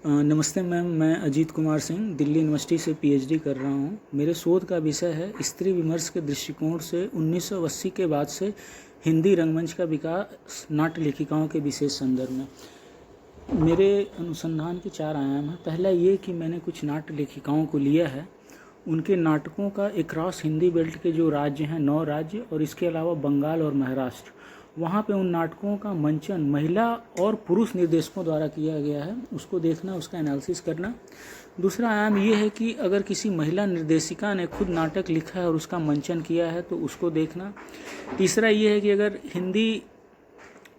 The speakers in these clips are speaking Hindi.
नमस्ते मैम, मैं अजीत कुमार सिंह दिल्ली यूनिवर्सिटी से पीएचडी कर रहा हूँ। मेरे शोध का विषय है स्त्री विमर्श के दृष्टिकोण से 1980 के बाद से हिंदी रंगमंच का विकास नाट्य लेखिकाओं के विशेष संदर्भ में। मेरे अनुसंधान के 4 आयाम हैं। पहला ये कि मैंने कुछ नाट्य लेखिकाओं को लिया है, उनके नाटकों का अक्रॉस हिंदी बेल्ट के जो राज्य हैं 9 राज्य और इसके अलावा बंगाल और महाराष्ट्र, वहाँ पे उन नाटकों का मंचन महिला और पुरुष निर्देशकों द्वारा किया गया है, उसको देखना, उसका एनालिसिस करना। दूसरा आयाम ये है कि अगर किसी महिला निर्देशिका ने खुद नाटक लिखा है और उसका मंचन किया है तो उसको देखना। तीसरा ये है कि अगर हिंदी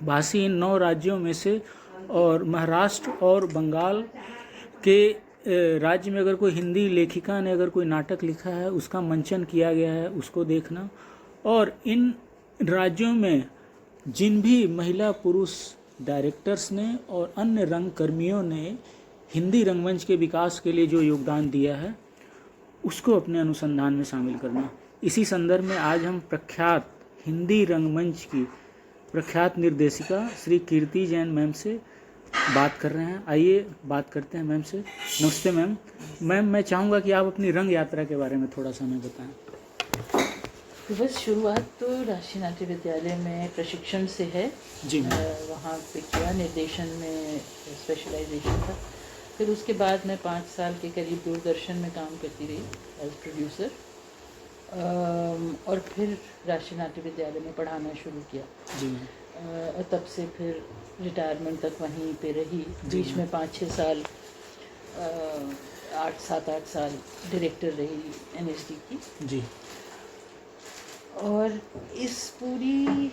भाषी इन 9 राज्यों में से और महाराष्ट्र और बंगाल के राज्य में अगर कोई हिंदी लेखिका ने अगर कोई नाटक लिखा है, उसका मंचन किया गया है, उसको देखना। और इन राज्यों में जिन भी महिला पुरुष डायरेक्टर्स ने और अन्य रंगकर्मियों ने हिंदी रंगमंच के विकास के लिए जो योगदान दिया है, उसको अपने अनुसंधान में शामिल करना। इसी संदर्भ में आज हम प्रख्यात हिंदी रंगमंच की प्रख्यात निर्देशिका श्री कीर्ति जैन मैम से बात कर रहे हैं। आइए बात करते हैं मैम से। नमस्ते मैम। मैम, मैं चाहूँगा कि आप अपनी रंग यात्रा के बारे में थोड़ा सा हमें बताएं। तो बस शुरुआत तो राष्ट्रीय नाट्य विद्यालय में प्रशिक्षण से है जी। वहाँ पे किया, निर्देशन में स्पेशलाइजेशन था। फिर उसके बाद मैं 5 साल के करीब दूरदर्शन में काम करती रही एज प्रोड्यूसर, और फिर राष्ट्रीय नाट्य विद्यालय में पढ़ाना शुरू किया। जी। तब से फिर रिटायरमेंट तक वहीं पे रही। बीच में 5-6 साल 7-8 साल डायरेक्टर रही एनएसडी की। जी। और इस पूरी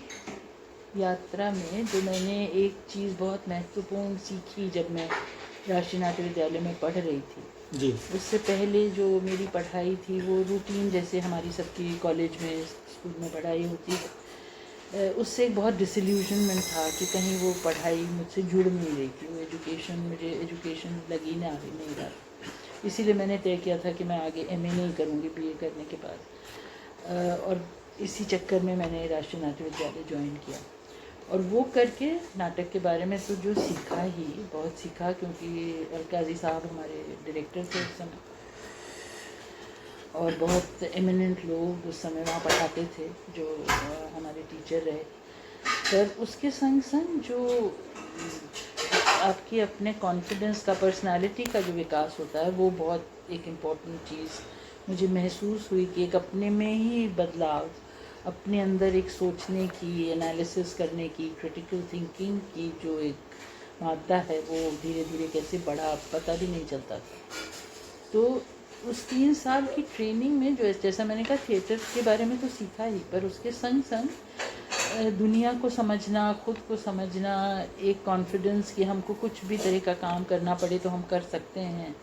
यात्रा में जो मैंने एक चीज़ बहुत महत्वपूर्ण सीखी जब मैं राष्ट्रीय नाट्य विद्यालय में पढ़ रही थी, जी। उससे पहले जो मेरी पढ़ाई थी वो रूटीन जैसे हमारी सबकी कॉलेज में स्कूल में पढ़ाई होती है, उससे एक बहुत डिसल्यूजनमेंट था कि कहीं वो पढ़ाई मुझसे जुड़ नहीं रही थी, वो मुझे एजुकेशन लगी नहीं रहा। इसीलिए मैंने तय किया था कि मैं आगे एमए नहीं करूँगी बीए करने के बाद, और इसी चक्कर में मैंने राष्ट्रीय नाट्य विद्यालय ज्वाइन किया। और वो करके नाटक के बारे में तो जो सीखा ही बहुत सीखा, क्योंकि अलकाजी साहब हमारे डायरेक्टर थे उस समय, और बहुत एमिनेंट लोग उस समय वहाँ पढ़ाते थे जो हमारे टीचर रहे। पर उसके संग संग जो आपकी अपने कॉन्फिडेंस का, पर्सनालिटी का जो विकास होता है, वो बहुत एक इम्पॉर्टेंट चीज़ मुझे महसूस हुई कि एक अपने में ही बदलाव, अपने अंदर एक सोचने की, एनालिसिस करने की, क्रिटिकल थिंकिंग की जो एक मादा है, वो धीरे धीरे कैसे बढ़ा पता भी नहीं चलता था। तो उस 3 साल की ट्रेनिंग में जो जैसा मैंने कहा थिएटर के बारे में तो सीखा ही, पर उसके संग संग दुनिया को समझना, खुद को समझना, एक कॉन्फिडेंस कि हमको कुछ भी तरह का काम करना पड़े तो हम कर सकते हैं,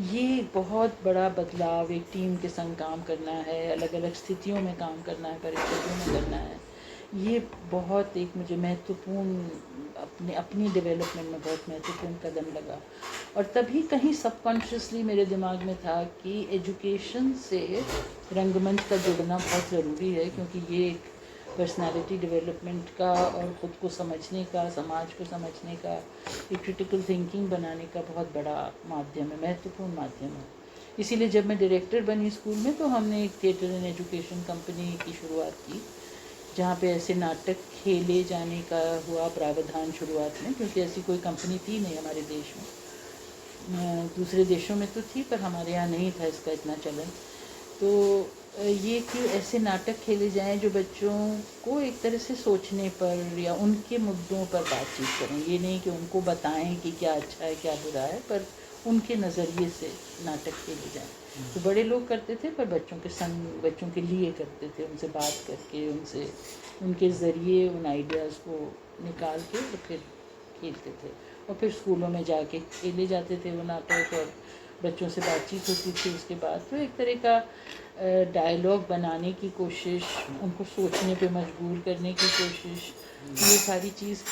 ये बहुत बड़ा बदलाव। एक टीम के संग काम करना है, अलग अलग स्थितियों में काम करना है, परिस्थितियों में करना है, ये बहुत एक मुझे महत्वपूर्ण अपनी डेवलपमेंट में बहुत महत्वपूर्ण कदम लगा। और तभी कहीं सबकॉन्शियसली मेरे दिमाग में था कि एजुकेशन से रंगमंच का जुड़ना बहुत ज़रूरी है, क्योंकि ये एक पर्सनालिटी डेवलपमेंट का और ख़ुद को समझने का, समाज को समझने का, एक क्रिटिकल थिंकिंग बनाने का बहुत बड़ा माध्यम है, महत्वपूर्ण माध्यम है। इसीलिए जब मैं डायरेक्टर बनी स्कूल में तो हमने एक थिएटर एंड एजुकेशन कंपनी की शुरुआत की, जहाँ पे ऐसे नाटक खेले जाने का हुआ प्रावधान शुरुआत में, क्योंकि ऐसी कोई कंपनी थी नहीं हमारे देश में। दूसरे देशों में तो थी पर हमारे यहाँ नहीं था इसका इतना चलन। तो ये कि ऐसे नाटक खेले जाएं जो बच्चों को एक तरह से सोचने पर या उनके मुद्दों पर बातचीत करें, ये नहीं कि उनको बताएं कि क्या अच्छा है क्या बुरा है, पर उनके नज़रिए से नाटक खेले जाएं। तो बड़े लोग करते थे पर बच्चों के संग, बच्चों के लिए करते थे, उनसे बात करके, उनके ज़रिए उन आइडियाज़ को निकाल के और फिर खेलते थे, और फिर स्कूलों में जाके खेले जाते थे वो नाटक, और बच्चों से बातचीत होती थी उसके बाद। तो एक तरह का डायलॉग बनाने की कोशिश, उनको सोचने पे मजबूर करने की कोशिश, ये सारी चीज़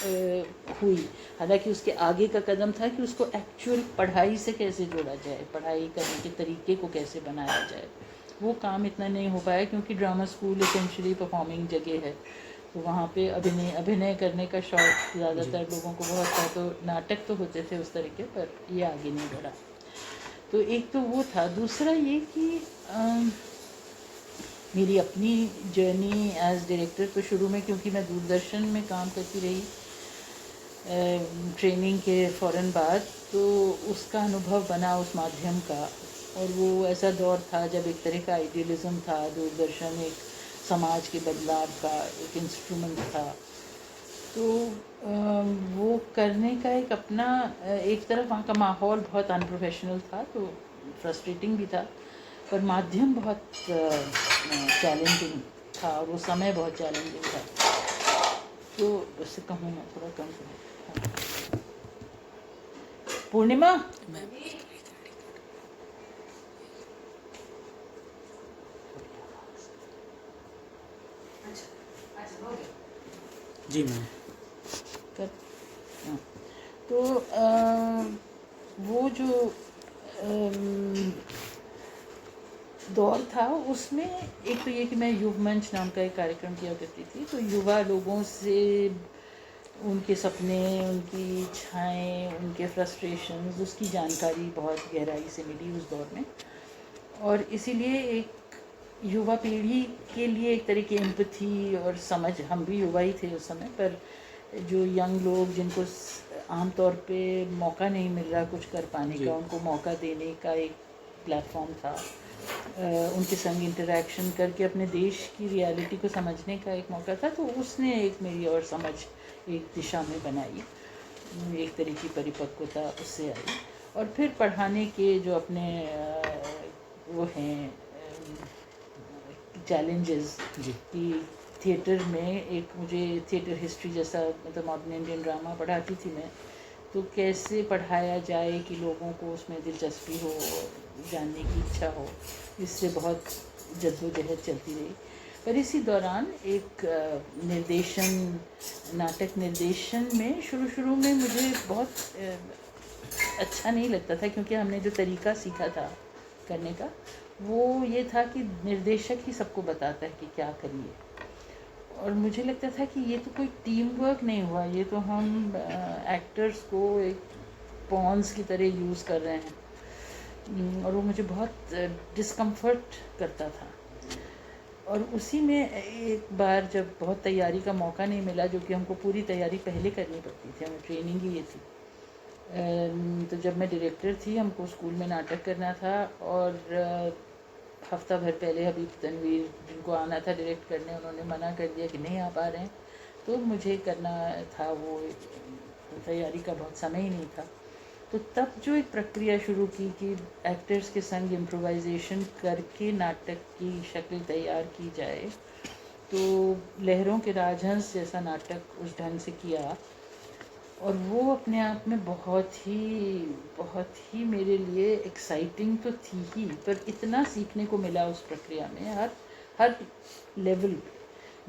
हुई। हालांकि उसके आगे का कदम था कि उसको एक्चुअल पढ़ाई से कैसे जोड़ा जाए, पढ़ाई करने के तरीके को कैसे बनाया जाए। वो काम इतना नहीं हो पाया क्योंकि ड्रामा स्कूल एसेंशियली परफॉर्मिंग जगह है, तो वहाँ पे अभिनय करने का शौक ज़्यादातर लोगों को बहुत था, तो नाटक तो होते थे उस तरीके, पर ये आगे नहीं बढ़ा। तो एक तो वो था। दूसरा ये कि मेरी अपनी जर्नी एज डायरेक्टर, तो शुरू में क्योंकि मैं दूरदर्शन में काम करती रही ट्रेनिंग के फ़ौरन बाद, तो उसका अनुभव बना उस माध्यम का। और वो ऐसा दौर था जब एक तरह का आइडियलिज़म था, दूरदर्शन एक समाज के बदलाव का एक इंस्ट्रूमेंट था। तो वो करने का एक अपना एक तरफ वहाँ का माहौल बहुत अनप्रोफेशनल था, तो फ्रस्ट्रेटिंग भी था, पर माध्यम बहुत चैलेंजिंग था, और वो समय बहुत चैलेंजिंग था। तो उससे कहूँ मैं थोड़ा कम करूँ। पूर्णिमा जी मैम। कर हाँ। तो वो जो दौर था, उसमें एक तो ये कि मैं युव मंच नाम का एक कार्यक्रम किया करती थी, तो युवा लोगों से उनके सपने, उनकी इच्छाएं, उनके फ्रस्ट्रेशंस, उसकी जानकारी बहुत गहराई से मिली उस दौर में। और इसीलिए एक युवा पीढ़ी के लिए एक तरह की एम्पैथी और समझ, हम भी युवा ही थे उस समय, पर जो यंग लोग जिनको आमतौर पे मौका नहीं मिल रहा कुछ कर पाने का, उनको मौका देने का एक प्लेटफॉर्म था। उनके संग इंटरेक्शन करके अपने देश की रियलिटी को समझने का एक मौका था। तो उसने एक मेरी और समझ एक दिशा में बनाई, एक तरह की परिपक्वता उससे आई। और फिर पढ़ाने के जो अपने वो हैं चैलेंजेस कि थिएटर में एक, मुझे थिएटर हिस्ट्री जैसा, मतलब मॉडर्न इंडियन ड्रामा पढ़ाती थी मैं, तो कैसे पढ़ाया जाए कि लोगों को उसमें दिलचस्पी हो, जानने की इच्छा हो, इससे बहुत जद्दोजहद चलती रही। पर इसी दौरान एक नाटक निर्देशन में शुरू में मुझे बहुत अच्छा नहीं लगता था, क्योंकि हमने जो तरीका सीखा था करने का, वो ये था कि निर्देशक ही सबको बताता है कि क्या करिए। और मुझे लगता था कि ये तो कोई टीम वर्क नहीं हुआ, ये तो हम एक्टर्स को एक पॉन्स की तरह यूज़ कर रहे हैं, और वो मुझे बहुत डिस्कम्फर्ट करता था। और उसी में एक बार जब बहुत तैयारी का मौका नहीं मिला, जो कि हमको पूरी तैयारी पहले करनी पड़ती थी, हमें ट्रेनिंग ही ये थी, तो जब मैं डायरेक्टर थी, हमको स्कूल में नाटक करना था, और हफ्ता भर पहले हबीब तनवीर जिनको आना था डायरेक्ट करने, उन्होंने मना कर दिया कि नहीं आ पा रहे हैं। तो मुझे करना था, वो तैयारी का बहुत समय ही नहीं था। तो तब जो एक प्रक्रिया शुरू की कि एक्टर्स के संग इम्प्रोवाइजेशन करके नाटक की शक्ल तैयार की जाए, तो लहरों के राजहंस जैसा नाटक उस ढंग से किया। और वो अपने आप में बहुत ही मेरे लिए एक्साइटिंग तो थी ही, पर इतना सीखने को मिला उस प्रक्रिया में, हर लेवल पे,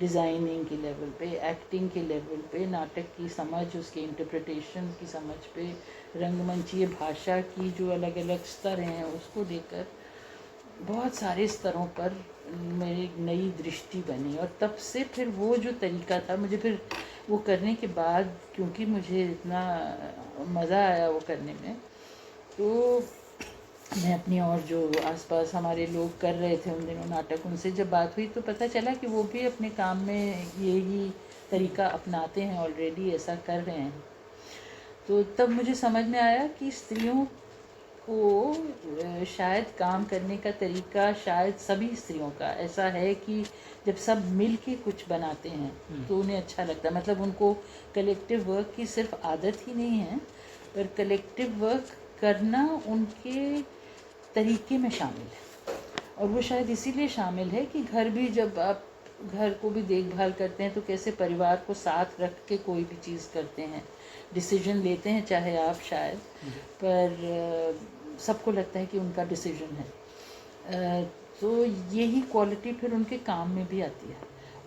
डिज़ाइनिंग के लेवल पे, एक्टिंग के लेवल पे, नाटक की समझ, उसके इंटरप्रिटेशन की समझ पे, रंगमंचीय भाषा की जो अलग अलग स्तर हैं उसको लेकर बहुत सारे स्तरों पर मेरी नई दृष्टि बनी। और तब से फिर वो जो तरीका था, मुझे फिर वो करने के बाद, क्योंकि मुझे इतना मज़ा आया वो करने में, तो मैं अपनी और जो आसपास हमारे लोग कर रहे थे उन दिनों नाटक, उनसे जब बात हुई तो पता चला कि वो भी अपने काम में यही तरीका अपनाते हैं, ऑलरेडी ऐसा कर रहे हैं। तो तब मुझे समझ में आया कि स्त्रियों को शायद काम करने का तरीका, शायद सभी स्त्रियों का ऐसा है कि जब सब मिल के कुछ बनाते हैं तो उन्हें अच्छा लगता है। मतलब उनको कलेक्टिव वर्क की सिर्फ आदत ही नहीं है, पर कलेक्टिव वर्क करना उनके तरीके में शामिल है। और वो शायद इसीलिए शामिल है कि घर भी, जब आप घर को भी देखभाल करते हैं तो कैसे परिवार को साथ रख के कोई भी चीज़ करते हैं, डिसीजन लेते हैं, चाहे आप शायद, पर सबको लगता है कि उनका डिसीजन है। तो यही क्वालिटी फिर उनके काम में भी आती है,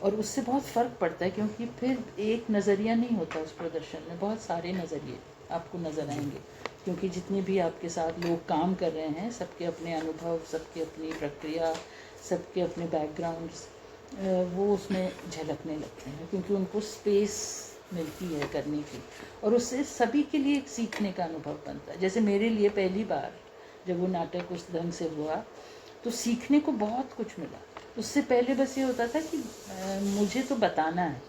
और उससे बहुत फ़र्क पड़ता है, क्योंकि फिर एक नज़रिया नहीं होता उस प्रदर्शन में, बहुत सारे नज़रिए आपको नज़र आएंगे, क्योंकि जितने भी आपके साथ लोग काम कर रहे हैं, सबके अपने अनुभव, सबके अपनी प्रक्रिया, सबके अपने बैकग्राउंड्स, वो उसमें झलकने लगते हैं, क्योंकि उनको स्पेस मिलती है करने की, और उससे सभी के लिए एक सीखने का अनुभव बनता है। जैसे मेरे लिए पहली बार जब वो नाटक उस ढंग से हुआ तो सीखने को बहुत कुछ मिला। उससे पहले बस ये होता था कि मुझे तो बताना है,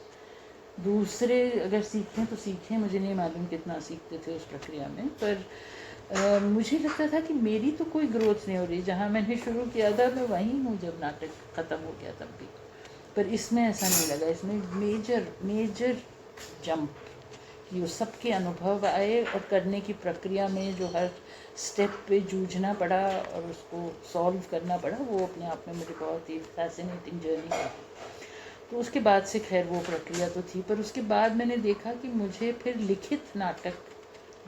दूसरे अगर सीखें तो सीखें, मुझे नहीं मालूम कितना सीखते थे उस प्रक्रिया में, पर मुझे लगता था कि मेरी तो कोई ग्रोथ नहीं हो रही। जहाँ मैंने शुरू किया था मैं वहीं हूँ जब नाटक ख़त्म हो गया तब भी। पर इसमें ऐसा नहीं लगा, इसमें मेजर जंप कि वो सबके अनुभव आए, और करने की प्रक्रिया में जो हर स्टेप पे जूझना पड़ा और उसको सॉल्व करना पड़ा, वो अपने आप में मुझे बहुत ही फैसिनेटिंग जर्नी था। तो उसके बाद से खैर वो प्रक्रिया तो थी, पर उसके बाद मैंने देखा कि मुझे फिर लिखित नाटक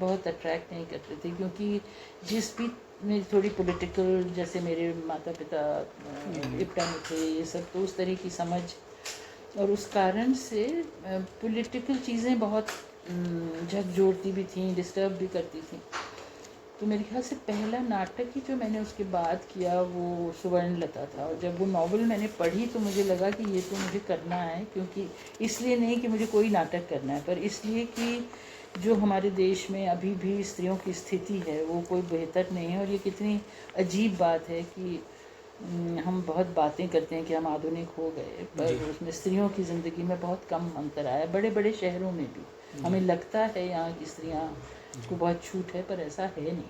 बहुत अट्रैक्ट नहीं करते थे, क्योंकि जिस भी मेरी थोड़ी पॉलिटिकल, जैसे मेरे माता पिता इप्टा में थे, ये सब, तो उस तरह की समझ, और उस कारण से पॉलिटिकल चीज़ें बहुत झकझोरती भी थी, डिस्टर्ब भी करती थी। तो मेरे ख्याल से पहला नाटक ही जो मैंने उसके बाद किया वो सुवर्णलता था। और जब वो नॉवल मैंने पढ़ी तो मुझे लगा कि ये तो मुझे करना है, क्योंकि इसलिए नहीं कि मुझे कोई नाटक करना है, पर इसलिए कि जो हमारे देश में अभी भी स्त्रियों की स्थिति है वो कोई बेहतर नहीं है। और ये कितनी अजीब बात है कि हम बहुत बातें करते हैं कि हम आधुनिक हो गए, पर उसमें स्त्रियों की ज़िंदगी में बहुत कम अंतर आया, बड़े बड़े शहरों में भी। हमें लगता है यहाँ की स्त्रियाँ को बहुत छूट है, पर ऐसा है नहीं।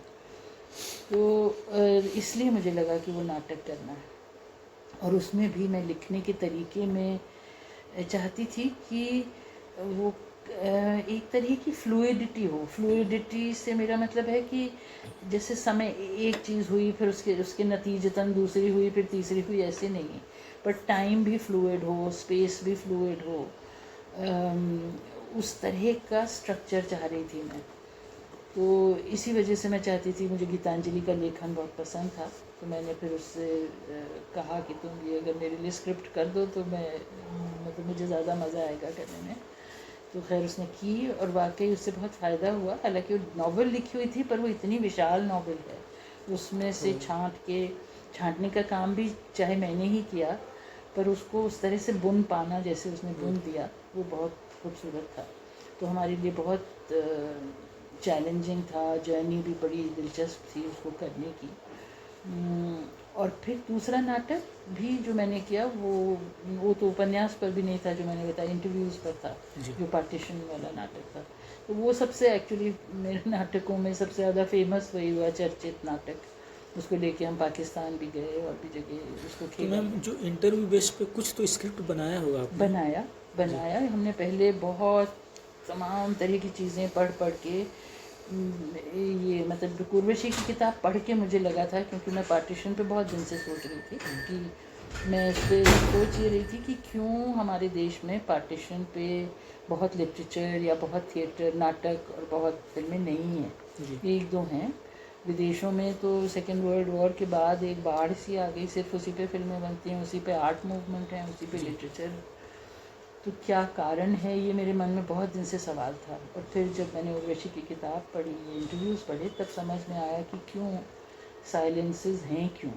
तो इसलिए मुझे लगा कि वो नाटक करना है। और उसमें भी मैं लिखने के तरीके में चाहती थी कि वो एक तरह की फ्लूइडिटी हो। फ्लूइडिटी से मेरा मतलब है कि जैसे समय एक चीज़ हुई, फिर उसके नतीजतन दूसरी हुई, फिर तीसरी हुई, ऐसे नहीं, पर टाइम भी फ्लूइड हो, स्पेस भी फ्लूइड हो। उस तरह का स्ट्रक्चर चाह रही थी मैं। तो इसी वजह से मैं चाहती थी, मुझे गीतांजलि का लेखन बहुत पसंद था, तो मैंने फिर उससे कहा कि तुम ये अगर मेरे लिए स्क्रिप्ट कर दो तो मैं मतलब मुझे ज़्यादा मज़ा आएगा करने में। तो खैर उसने की, और वाकई उससे बहुत फ़ायदा हुआ। हालांकि वो नॉवल लिखी हुई थी, पर वो इतनी विशाल नॉवल है, उसमें से छांटने का काम भी चाहे मैंने ही किया, पर उसको उस तरह से बुन पाना जैसे उसने बुन दिया, वो बहुत खूबसूरत था। तो हमारे लिए बहुत चैलेंजिंग था, जर्नी भी बड़ी दिलचस्प थी उसको करने की। और फिर दूसरा नाटक भी जो मैंने किया वो तो उपन्यास पर भी नहीं था, जो मैंने बताया इंटरव्यूज़ पर था, जो पार्टीशन वाला नाटक था। तो वो सबसे एक्चुअली मेरे नाटकों में सबसे ज़्यादा फेमस वही हुआ, चर्चित नाटक। उसको लेके हम पाकिस्तान भी गए और भी जगह उसको खेला। तो मैम जो इंटरव्यू बेस पे कुछ तो स्क्रिप्ट बनाया होगा आपने? बनाया हमने पहले बहुत तमाम तरह की चीज़ें पढ़ के, ये मतलब उर्वशी की किताब पढ़ के मुझे लगा था, क्योंकि मैं पार्टीशन पे बहुत दिन से सोच रही थी कि मैं इस पर सोच ये रही थी कि क्यों हमारे देश में पार्टीशन पे बहुत लिटरेचर या बहुत थिएटर, नाटक और बहुत फिल्में नहीं हैं। एक दो हैं विदेशों में, तो सेकेंड वर्ल्ड वॉर के बाद एक बाढ़ सी आ गई, सिर्फ उसी पे फिल्में बनती हैं, उसी पे आर्ट मूवमेंट है, उसी पे लिटरेचर। तो क्या कारण है, ये मेरे मन में बहुत दिन से सवाल था। और फिर जब मैंने उर्वशी की किताब पढ़ी, इंटरव्यूज़ पढ़े, तब समझ में आया कि क्यों साइलेंसेस हैं, क्यों।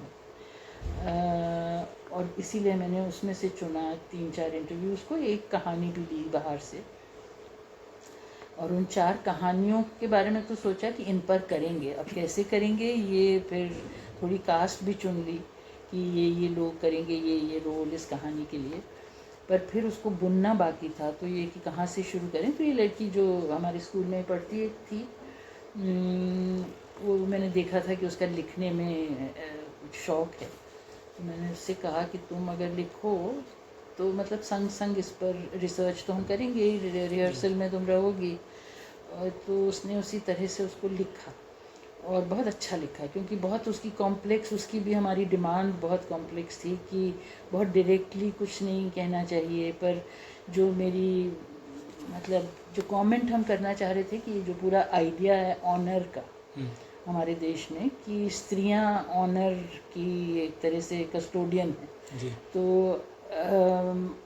और इसीलिए मैंने उसमें से चुना 3-4 इंटरव्यूज़ को, एक कहानी भी ली बाहर से, और उन 4 कहानियों के बारे में तो सोचा कि इन पर करेंगे। अब कैसे करेंगे, ये फिर थोड़ी कास्ट भी चुन ली कि ये लोग करेंगे ये रोल इस कहानी के लिए। पर फिर उसको बुनना बाकी था, तो ये कि कहाँ से शुरू करें। तो ये लड़की जो हमारे स्कूल में पढ़ती थी, वो मैंने देखा था कि उसका लिखने में कुछ शौक़ है, तो मैंने उससे कहा कि तुम अगर लिखो तो मतलब संग संग इस पर रिसर्च तो हम करेंगे, रिहर्सल में तुम रहोगी। तो उसने उसी तरह से उसको लिखा, और बहुत अच्छा लिखा, क्योंकि बहुत उसकी कॉम्प्लेक्स, उसकी भी हमारी डिमांड बहुत कॉम्प्लेक्स थी कि बहुत डायरेक्टली कुछ नहीं कहना चाहिए, पर जो मेरी मतलब जो कमेंट हम करना चाह रहे थे कि जो पूरा आइडिया है ऑनर का हमारे देश में, कि स्त्रियां ऑनर की एक तरह से कस्टोडियन है, तो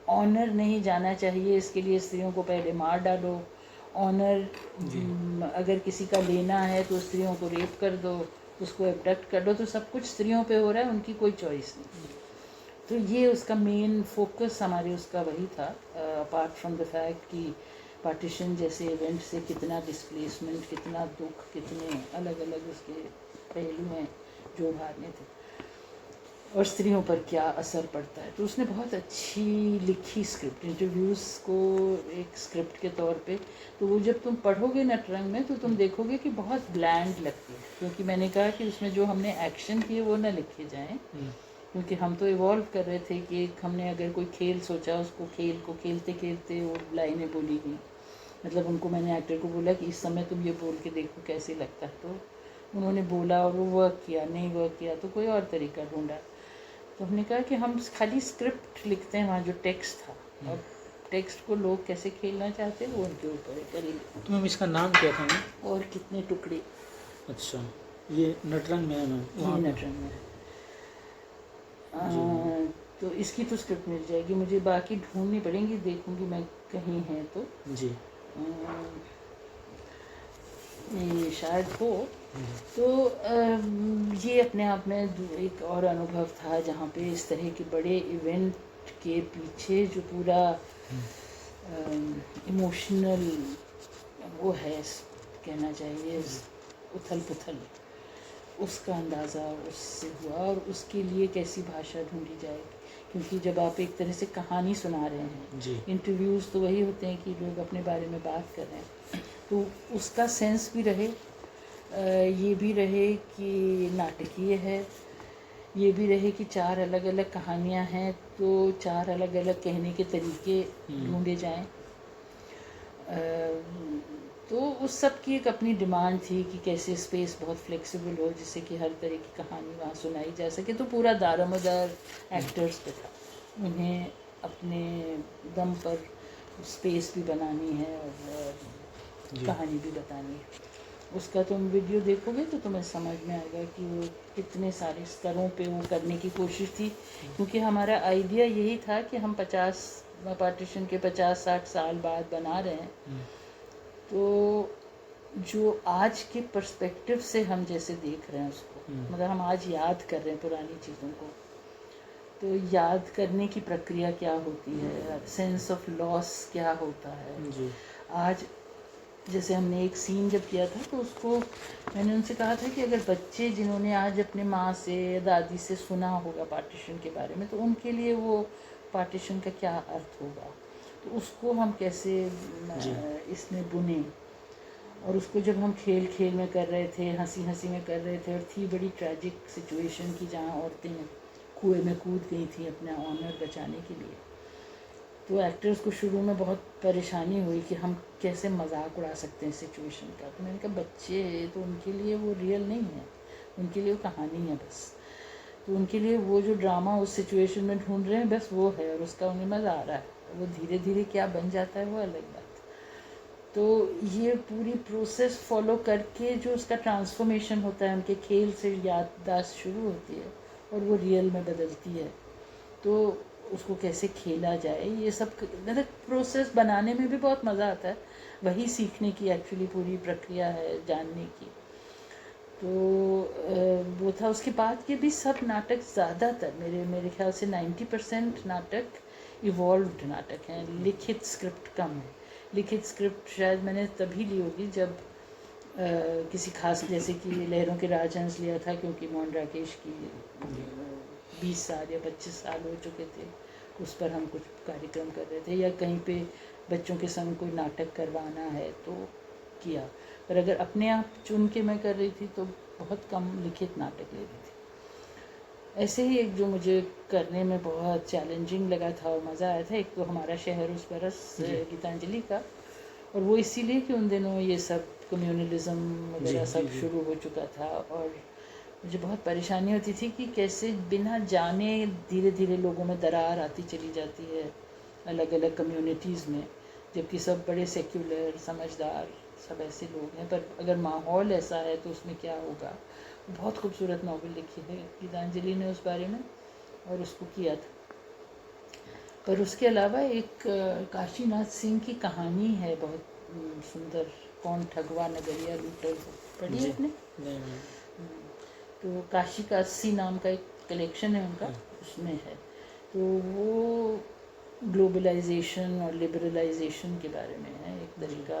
ऑनर नहीं जाना चाहिए, इसके लिए स्त्रियों को पहले मार डालो। ऑनर अगर किसी का लेना है तो स्त्रियों को रेप कर दो, उसको एबडक्ट कर दो, तो सब कुछ स्त्रियों पे हो रहा है, उनकी कोई चॉइस नहीं। तो ये उसका मेन फोकस हमारे उसका वही था, अपार्ट फ्रॉम द फैक्ट कि पार्टीशन जैसे इवेंट से कितना डिस्प्लेसमेंट, कितना दुख, कितने अलग अलग उसके पहलू हैं जो उभारने थे और स्त्रियों पर क्या असर पड़ता है। तो उसने बहुत अच्छी लिखी स्क्रिप्ट, इंटरव्यूज़ को एक स्क्रिप्ट के तौर पे, तो वो जब तुम पढ़ोगे नटरंग में तो तुम देखोगे कि बहुत ब्लैंड लगती है, क्योंकि मैंने कहा कि उसमें जो हमने एक्शन किए वो ना लिखे जाएं, क्योंकि हम तो इवॉल्व कर रहे थे कि एक हमने अगर कोई खेल सोचा, उसको खेल को खेलते खेलते वो लाइनें बोली गई। मतलब उनको मैंने एक्टर को बोला कि इस समय तुम ये बोल के देखो कैसे लगता है, तो उन्होंने बोला और वो वर्क किया, नहीं वर्क किया तो कोई और तरीका ढूंढा। तो हमने कहा कि हम खाली स्क्रिप्ट लिखते हैं, वहाँ जो टेक्स्ट था, और टेक्स्ट को लोग कैसे खेलना चाहते हैं वो उनके ऊपर करेंगे। तो मैम इसका नाम क्या था मैम? और कितने टुकड़े। अच्छा, ये नटरंग में है मैम? ये नटरंग में है। तो इसकी तो स्क्रिप्ट मिल जाएगी मुझे, बाकी ढूंढनी पड़ेगी, देखूंगी मैं कहीं है तो जी। ये शायद हो। तो ये अपने आप में एक और अनुभव था जहाँ पे इस तरह के बड़े इवेंट के पीछे जो पूरा इमोशनल वो है, कहना चाहिए उथल पुथल, उसका अंदाज़ा उससे हुआ और उसके लिए कैसी भाषा ढूंढी जाएगी। क्योंकि जब आप एक तरह से कहानी सुना रहे हैं जी। इंटरव्यूज़ तो वही होते हैं कि लोग अपने बारे में बात कर रहे हैं, तो उसका सेंस भी रहे, ये भी रहे कि नाटकीय है, ये भी रहे कि चार अलग अलग कहानियाँ हैं तो चार अलग अलग कहने के तरीके ढूंढे जाएं। तो उस सब की एक अपनी डिमांड थी कि कैसे स्पेस बहुत फ्लेक्सिबल हो जिससे कि हर तरह की कहानी वहाँ सुनाई जा सके। तो पूरा दारोमदार एक्टर्स पे था, उन्हें अपने दम पर स्पेस भी बनानी है और कहानी भी बतानी है। उसका तुम वीडियो देखोगे तो तुम्हें समझ में आएगा कि वो कितने सारे स्तरों पे वो करने की कोशिश थी, क्योंकि हमारा आइडिया यही था कि हम पार्टीशन के 50-60 साल बाद बना रहे हैं, तो जो आज के पर्सपेक्टिव से हम जैसे देख रहे हैं उसको, मतलब हम आज याद कर रहे हैं पुरानी चीज़ों को, तो याद करने की प्रक्रिया क्या होती है, सेंस ऑफ लॉस क्या होता है जी। आज। जैसे हमने एक सीन जब किया था तो उसको मैंने उनसे कहा था कि अगर बच्चे जिन्होंने आज अपने माँ से दादी से सुना होगा पार्टीशन के बारे में, तो उनके लिए वो पार्टीशन का क्या अर्थ होगा, तो उसको हम कैसे इसमें बुने। और उसको जब हम खेल खेल में कर रहे थे, हंसी हंसी में कर रहे थे, और थी बड़ी ट्रैजिक सिचुएशन की जहाँ औरतें कुएं में कूद गई थी अपना ऑनर बचाने के लिए, तो एक्टर्स को शुरू में बहुत परेशानी हुई कि हम कैसे मजाक उड़ा सकते हैं सिचुएशन का। तो मैंने कहा बच्चे तो उनके लिए वो रियल नहीं है, उनके लिए वो कहानी है बस, तो उनके लिए वो जो ड्रामा उस सिचुएशन में ढूंढ रहे हैं बस वो है, और उसका उन्हें मज़ा आ रहा है, वो धीरे धीरे क्या बन जाता है वो अलग बात। तो ये पूरी प्रोसेस फॉलो करके जो उसका ट्रांसफॉर्मेशन होता है, उनके खेल से याददाश्त शुरू होती है और वो रियल में बदलती है, तो उसको कैसे खेला जाए, ये सब मतलब प्रोसेस बनाने में भी बहुत मज़ा आता है, वही सीखने की एक्चुअली पूरी प्रक्रिया है जानने की। तो वो था। उसके बाद के भी सब नाटक ज़्यादातर मेरे ख्याल से 90% नाटक इवॉल्व्ड नाटक हैं, लिखित स्क्रिप्ट कम है। लिखित स्क्रिप्ट शायद मैंने तभी ली होगी जब किसी खास, जैसे कि लहरों के राजहंस लिया था, क्योंकि मोहन राकेश की 20 साल या 25 साल हो चुके थे, उस पर हम कुछ कार्यक्रम कर रहे थे, या कहीं पे बच्चों के संग कोई नाटक करवाना है तो किया। पर अगर अपने आप चुन के मैं कर रही थी तो बहुत कम लिखित नाटक ले रही थी। ऐसे ही एक जो मुझे करने में बहुत चैलेंजिंग लगा था और मज़ा आया था, एक तो हमारा शहर उस बरस गीतांजलि का, और वो इसीलिए कि उन दिनों ये सब कम्युनलिज्म वगैरह सब शुरू हो चुका था, और मुझे बहुत परेशानी होती थी कि कैसे बिना जाने धीरे धीरे लोगों में दरार आती चली जाती है अलग अलग कम्युनिटीज़ में, जबकि सब बड़े सेक्युलर समझदार सब ऐसे लोग हैं, पर अगर माहौल ऐसा है तो उसमें क्या होगा। बहुत खूबसूरत नावल लिखी है गीतांजलि ने उस बारे में, और उसको किया था। पर उसके अलावा एक काशीनाथ सिंह की कहानी है बहुत सुंदर, कौन ठगवा नगरिया लूटर, पढ़ी है आपने? तो काशी का 80 नाम का एक कलेक्शन है उनका, उसमें है तो वो ग्लोबलाइजेशन और लिबरलाइजेशन के बारे में है, एक तरीका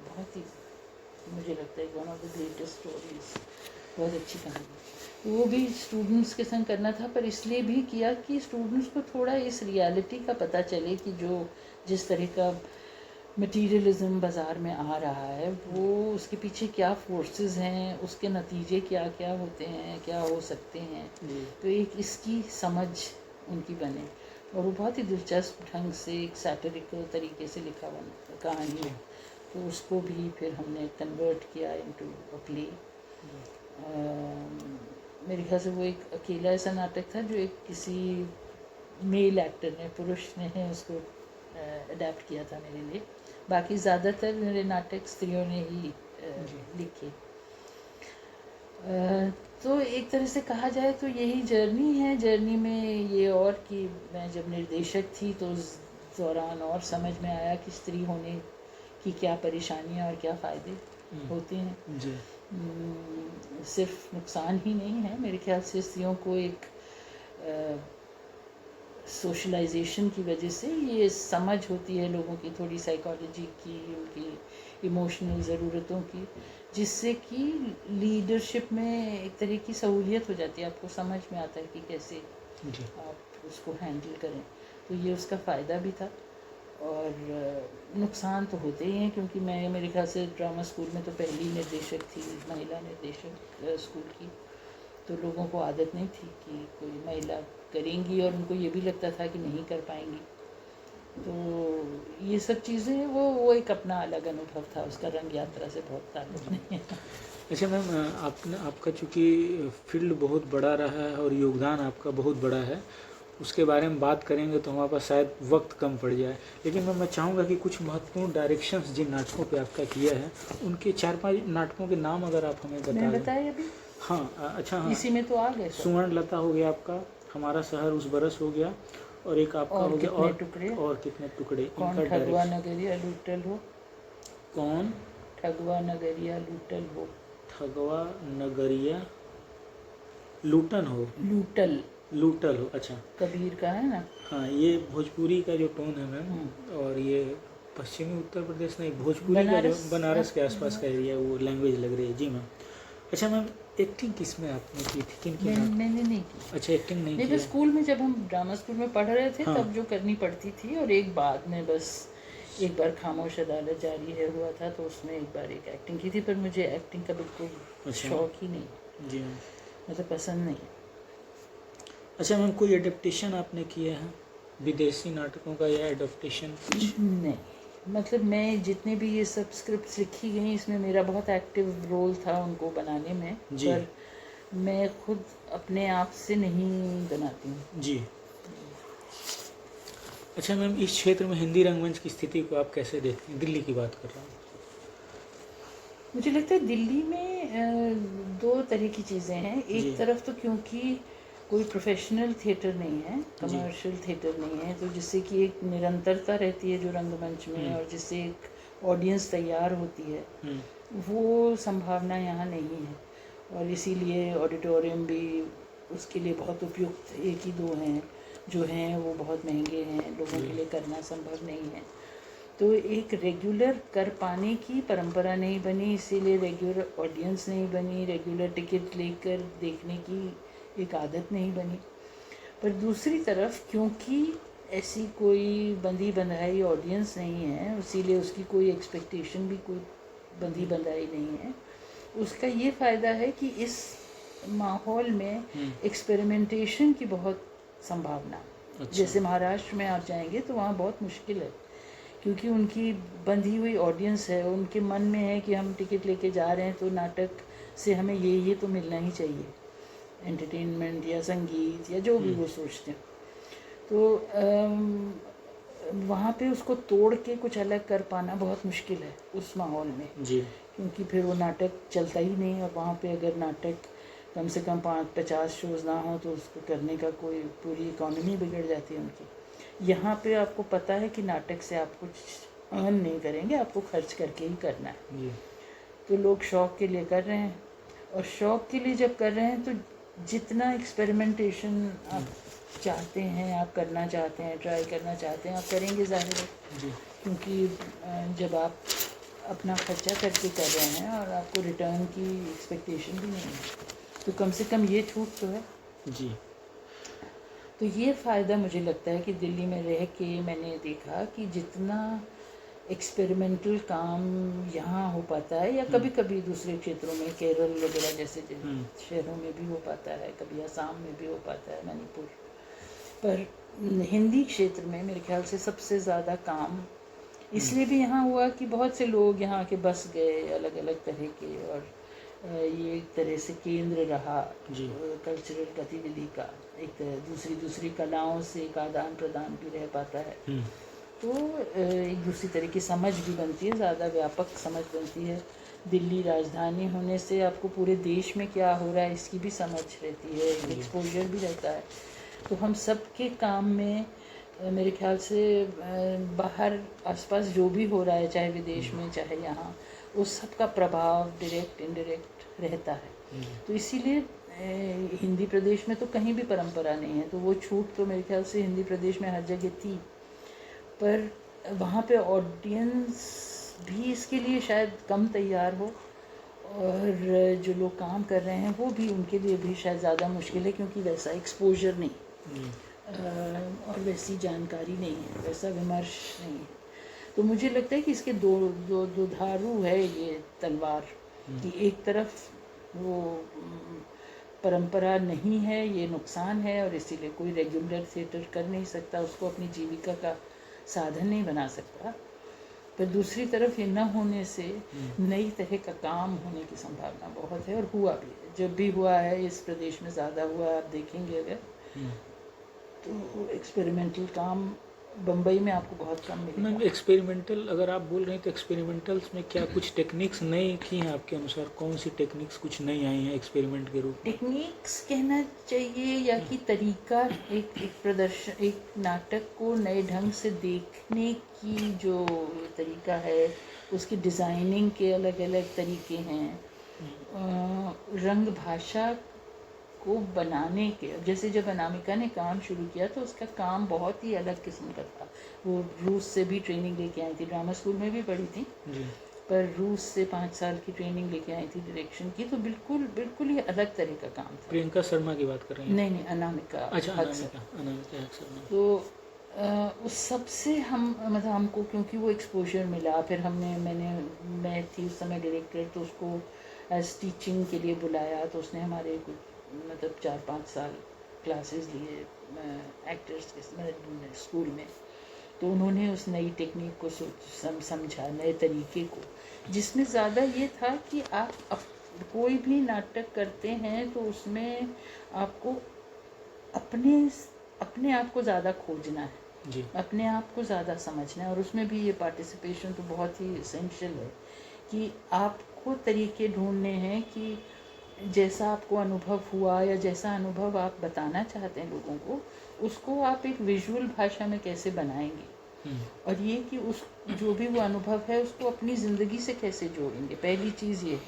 बहुत ही, मुझे लगता है one of the greatest stories, बहुत अच्छी कहानी। वो भी स्टूडेंट्स के संग करना था, पर इसलिए भी किया कि स्टूडेंट्स को थोड़ा इस रियलिटी का पता चले कि जो जिस तरह का मटीरियलिज्म बाज़ार में आ रहा है वो उसके पीछे क्या फोर्सेस हैं, उसके नतीजे क्या क्या होते हैं, क्या हो सकते हैं। तो एक इसकी समझ उनकी बने, और वो बहुत ही दिलचस्प ढंग से एक सैटिरिकल तरीके से लिखा हुआ कहानी है। तो उसको भी फिर हमने कन्वर्ट किया इनटू अ प्ले। मेरे ख्याल से वो एक अकेला ऐसा नाटक था जो एक किसी मेल एक्टर ने, पुरुष ने उसको अडेप्ट किया था मेरे लिए। बाकी ज़्यादातर मेरे नाटक स्त्रियों ने ही लिखे। तो एक तरह से कहा जाए तो यही जर्नी है। जर्नी में ये और कि मैं जब निर्देशक थी तो उस दौरान और समझ में आया कि स्त्री होने की क्या परेशानियां और क्या फ़ायदे होते हैं। जी। सिर्फ नुकसान ही नहीं है, मेरे ख्याल से स्त्रियों को एक सोशलाइजेशन की वजह से ये समझ होती है लोगों की, थोड़ी साइकोलॉजी की, उनकी इमोशनल ज़रूरतों की, जिससे कि लीडरशिप में एक तरह की सहूलियत हो जाती है। आपको समझ में आता है कि कैसे आप उसको हैंडल करें। तो ये उसका फ़ायदा भी था, और नुकसान तो होते ही हैं, क्योंकि मैं, मेरे ख्याल से ड्रामा स्कूल में तो पहली निर्देशक थी, महिला निर्देशक स्कूल की। तो लोगों को आदत नहीं थी कि कोई महिला करेंगी, और उनको ये भी लगता था कि नहीं कर पाएंगी। तो ये सब चीज़ें वो एक अपना अलग अनुभव था, उसका रंग यात्रा से बहुत ताल्लुक नहीं है। अच्छा मैम, आपका चूँकि फील्ड बहुत बड़ा रहा है और योगदान आपका बहुत बड़ा है, उसके बारे में बात करेंगे तो हमारे पास शायद वक्त कम पड़ जाए। लेकिन मैं चाहूँगा कि कुछ महत्वपूर्ण डायरेक्शंस जिन नाटकों पे आपका किया है, उनके 4-5 नाटकों के नाम अगर आप हमें बता मैंने दें। बताया अभी। हाँ, अच्छा, हाँ, इसी में तो आ गए सब। सुवर्ण लता हो गया आपका, हमारा शहर उस बरस हो गया, और एक आपका और हो गया कितने टुकड़े, और कितने टुकड़े। कौन इनका ठगवा डायरेक्शन। नगरिया लूटल हो, कौन ठगवा नगरिया लूटल हो, ठगवा नगरिया लूटन हो, लूटल हो। अच्छा, कबीर का है ना। हाँ, ये भोजपुरी का जो टोन है मैम, और ये पश्चिमी उत्तर प्रदेश नहीं, भोजपुरी का जो बनारस के आसपास का एरिया, वो लैंग्वेज लग रही है। जी मैम। अच्छा मैम, एक्टिंग किस में आपने की थी, किन की? मैंने नहीं की। अच्छा, एक्टिंग नहीं नहीं, की। बस स्कूल में जब हम ड्रामा स्कूल में पढ़ रहे थे, हाँ। तब जो करनी पड़ती थी, और एक बाद में बस एक बार खामोश अदालत जारी है हुआ था, तो उसमें एक बार एक एक्टिंग की थी, पर मुझे एक्टिंग का बिल्कुल शौक ही नहीं। जी मैम। मतलब पसंद नहीं। अच्छा मैम, कोई एडेप्टेशन आपने किया है विदेशी नाटकों का, या एडेप्टेशन? नहीं, मतलब मैं जितने भी ये सब स्क्रिप्ट्स लिखी गई, इसमें मेरा बहुत एक्टिव रोल था उनको बनाने में, जी। पर मैं खुद अपने आप से नहीं बनाती हूँ। जी। अच्छा मैम, इस क्षेत्र में हिंदी रंगमंच की स्थिति को आप कैसे देखते हैं? दिल्ली की बात कर रहा हूँ। मुझे लगता है दिल्ली में दो तरह की चीज़ें हैं। एक तरफ तो क्योंकि कोई प्रोफेशनल थिएटर नहीं है, कमर्शियल थिएटर नहीं है, तो जिससे कि एक निरंतरता रहती है जो रंगमंच में, और जिससे एक ऑडियंस तैयार होती है, वो संभावना यहाँ नहीं है। और इसीलिए ऑडिटोरियम भी उसके लिए बहुत उपयुक्त एक ही दो हैं, जो हैं वो बहुत महंगे हैं, लोगों के लिए करना संभव नहीं है। तो एक रेगुलर कर पाने की परंपरा नहीं बनी, इसीलिए रेगुलर ऑडियंस नहीं बनी, रेगुलर टिकट लेकर देखने की एक आदत नहीं बनी। पर दूसरी तरफ क्योंकि ऐसी कोई बंधी बंधाई ऑडियंस नहीं है, इसीलिए उसकी कोई एक्सपेक्टेशन भी कोई बंधी बंधाई नहीं है। उसका ये फ़ायदा है कि इस माहौल में एक्सपेरिमेंटेशन की बहुत संभावना। जैसे महाराष्ट्र में आप जाएंगे तो वहाँ बहुत मुश्किल है, क्योंकि उनकी बंधी हुई ऑडियंस है, उनके मन में है कि हम टिकट लेके जा रहे हैं तो नाटक से हमें ये तो मिलना ही चाहिए, एंटरटेनमेंट या संगीत या जो भी वो सोचते हैं। तो वहाँ पे उसको तोड़ के कुछ अलग कर पाना बहुत मुश्किल है उस माहौल में जी। क्योंकि फिर वो नाटक चलता ही नहीं, और वहाँ पे अगर नाटक कम से कम 50 शोज़ ना हो तो उसको करने का कोई, पूरी इकॉनमी बिगड़ जाती है उनकी। यहाँ पे आपको पता है कि नाटक से आप कुछ अर्न नहीं करेंगे, आपको खर्च करके ही करना है जी। तो लोग शौक़ के लिए कर रहे हैं, और शौक़ के लिए जब कर रहे हैं तो जितना एक्सपेरिमेंटेशन आप चाहते हैं, आप करना चाहते हैं, ट्राई करना चाहते हैं, आप करेंगे ज़ाहिर है। जी क्योंकि जब आप अपना खर्चा करके कर रहे हैं और आपको रिटर्न की एक्सपेक्टेशन भी नहीं है, तो कम से कम ये छूट तो है। जी तो ये फ़ायदा मुझे लगता है कि दिल्ली में रह के मैंने देखा कि जितना एक्सपेरिमेंटल काम यहाँ हो पाता है, या कभी कभी दूसरे क्षेत्रों में केरल वगैरह जैसे शहरों में भी हो पाता है, कभी असम में भी हो पाता है, मणिपुर, पर हिंदी क्षेत्र में मेरे ख्याल से सबसे ज़्यादा काम इसलिए भी यहाँ हुआ कि बहुत से लोग यहाँ के बस गए अलग अलग तरह के, और ये एक तरह से केंद्र रहा जी कल्चरल गतिविधि का, एक दूसरी कलाओं से एक आदान प्रदान भी रह पाता है। तो एक दूसरी तरह की समझ भी बनती है, ज़्यादा व्यापक समझ बनती है। दिल्ली राजधानी होने से आपको पूरे देश में क्या हो रहा है इसकी भी समझ रहती है, एक्सपोजर भी रहता है। तो हम सब के काम में मेरे ख्याल से बाहर आसपास जो भी हो रहा है, चाहे विदेश में चाहे यहाँ, उस सब का प्रभाव डायरेक्ट इनडायरेक्ट रहता है। तो इसीलिए हिंदी प्रदेश में तो कहीं भी परंपरा नहीं है, तो वो छूट तो मेरे ख्याल से हिंदी प्रदेश में हर जगह थी, पर वहाँ पे ऑडियंस भी इसके लिए शायद कम तैयार हो, और जो लोग काम कर रहे हैं वो भी, उनके लिए भी शायद ज़्यादा मुश्किल है, क्योंकि वैसा एक्सपोजर नहीं और वैसी जानकारी नहीं है, वैसा विमर्श नहीं है। तो मुझे लगता है कि इसके दो धारू है ये तलवार, कि एक तरफ वो परंपरा नहीं है, ये नुकसान है, और इसीलिए कोई रेगुलर थिएटर कर नहीं सकता, उसको अपनी जीविका का साधन नहीं बना सकता। पर दूसरी तरफ ये न होने से नई तरह का काम होने की संभावना बहुत है, और हुआ भी है। जब भी हुआ है इस प्रदेश में ज़्यादा हुआ, आप देखेंगे अगर तो एक्सपेरिमेंटल काम बम्बई में आपको बहुत कम मिलेगा। मैम एक्सपेरिमेंटल अगर आप बोल रहे हैं तो एक्सपेरिमेंटल्स में क्या कुछ टेक्निक्स नई थी हैं आपके अनुसार? कौन सी टेक्निक्स कुछ नई आई हैं एक्सपेरिमेंट के रूप में? टेक्निक्स कहना चाहिए, या कि तरीका, एक प्रदर्शन, एक नाटक को नए ढंग से देखने की जो तरीका है, उसकी डिज़ाइनिंग के अलग अलग तरीके हैं। रंग भाषा को बनाने के, जैसे जब अनामिका ने काम शुरू किया तो उसका काम बहुत ही अलग किस्म का था। वो रूस से भी ट्रेनिंग लेके आई थी, ड्रामा स्कूल में भी पढ़ी थी, पर रूस से 5 साल की ट्रेनिंग लेके आई थी डायरेक्शन की, तो बिल्कुल बिल्कुल ही अलग तरह का काम था। प्रियंका शर्मा की बात कर रही हैं? नहीं, अनामिका। अच्छा, अनामिका शर्मा। तो उस सब से हम, मतलब हमको क्योंकि वो एक्सपोजर मिला, फिर मैं थी उस समय डायरेक्टर, तो उसको एज टीचिंग के लिए बुलाया, तो उसने हमारे कुछ मतलब 4-5 साल क्लासेस लिए एक्टर्स के स्कूल में। तो उन्होंने उस नई टेक्निक को समझा, नए तरीके को, जिसमें ज़्यादा ये था कि आप कोई भी नाटक करते हैं तो उसमें आपको अपने आप को ज़्यादा खोजना है जी। अपने आप को ज़्यादा समझना है, और उसमें भी ये पार्टिसिपेशन तो बहुत ही एसेंशियल है कि आपको तरीके ढूंढने हैं कि जैसा आपको अनुभव हुआ या जैसा अनुभव आप बताना चाहते हैं लोगों को, उसको आप एक विजुअल भाषा में कैसे बनाएंगे, और ये कि उस जो भी वो अनुभव है उसको अपनी ज़िंदगी से कैसे जोड़ेंगे, पहली चीज़ ये है।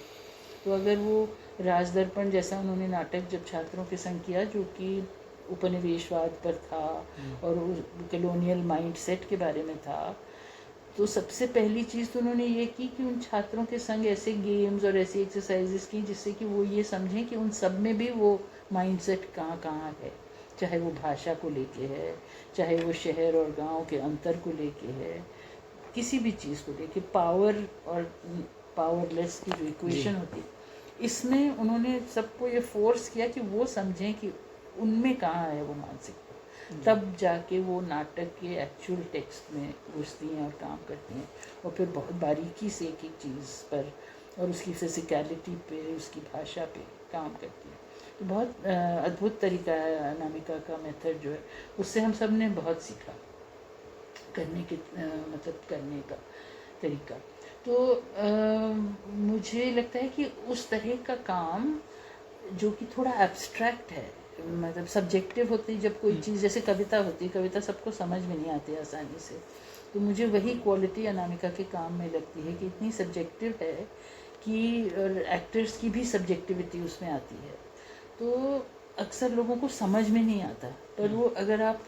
तो अगर वो राजदर्पण जैसा उन्होंने नाटक जब छात्रों के संग किया, जो कि उपनिवेशवाद पर था और कॉलोनियल माइंडसेट के बारे में था, तो सबसे पहली चीज़ तो उन्होंने ये की कि उन छात्रों के संग ऐसे गेम्स और ऐसी एक्सरसाइजेस की जिससे कि वो ये समझें कि उन सब में भी वो माइंडसेट कहाँ कहाँ है, चाहे वो भाषा को लेके है, चाहे वो शहर और गांव के अंतर को लेके है, किसी भी चीज़ को लेके, पावर और पावरलेस की जो इक्वेशन होती है, इसमें उन्होंने सबको ये फोर्स किया कि वो समझें कि उनमें कहाँ है वो मानसिकता, तब जाके वो नाटक के एक्चुअल टेक्स्ट में घुसती हैं और काम करती हैं, और फिर बहुत बारीकी से एक एक चीज़ पर और उसकी फिजिकलिटी पे, उसकी भाषा पे काम करती हैं। तो बहुत अद्भुत तरीका है अनामिका का मेथड जो है, उससे हम सब ने बहुत सीखा करने का तरीका। तो मुझे लगता है कि उस तरह का काम जो कि थोड़ा एब्स्ट्रैक्ट है, मतलब सब्जेक्टिव होती है, जब कोई चीज़ जैसे कविता होती है, कविता सबको समझ में नहीं आती आसानी से, तो मुझे वही क्वालिटी अनामिका के काम में लगती है कि इतनी सब्जेक्टिव है कि एक्टर्स की भी सब्जेक्टिविटी उसमें आती है। तो अक्सर लोगों को समझ में नहीं आता, पर वो अगर आप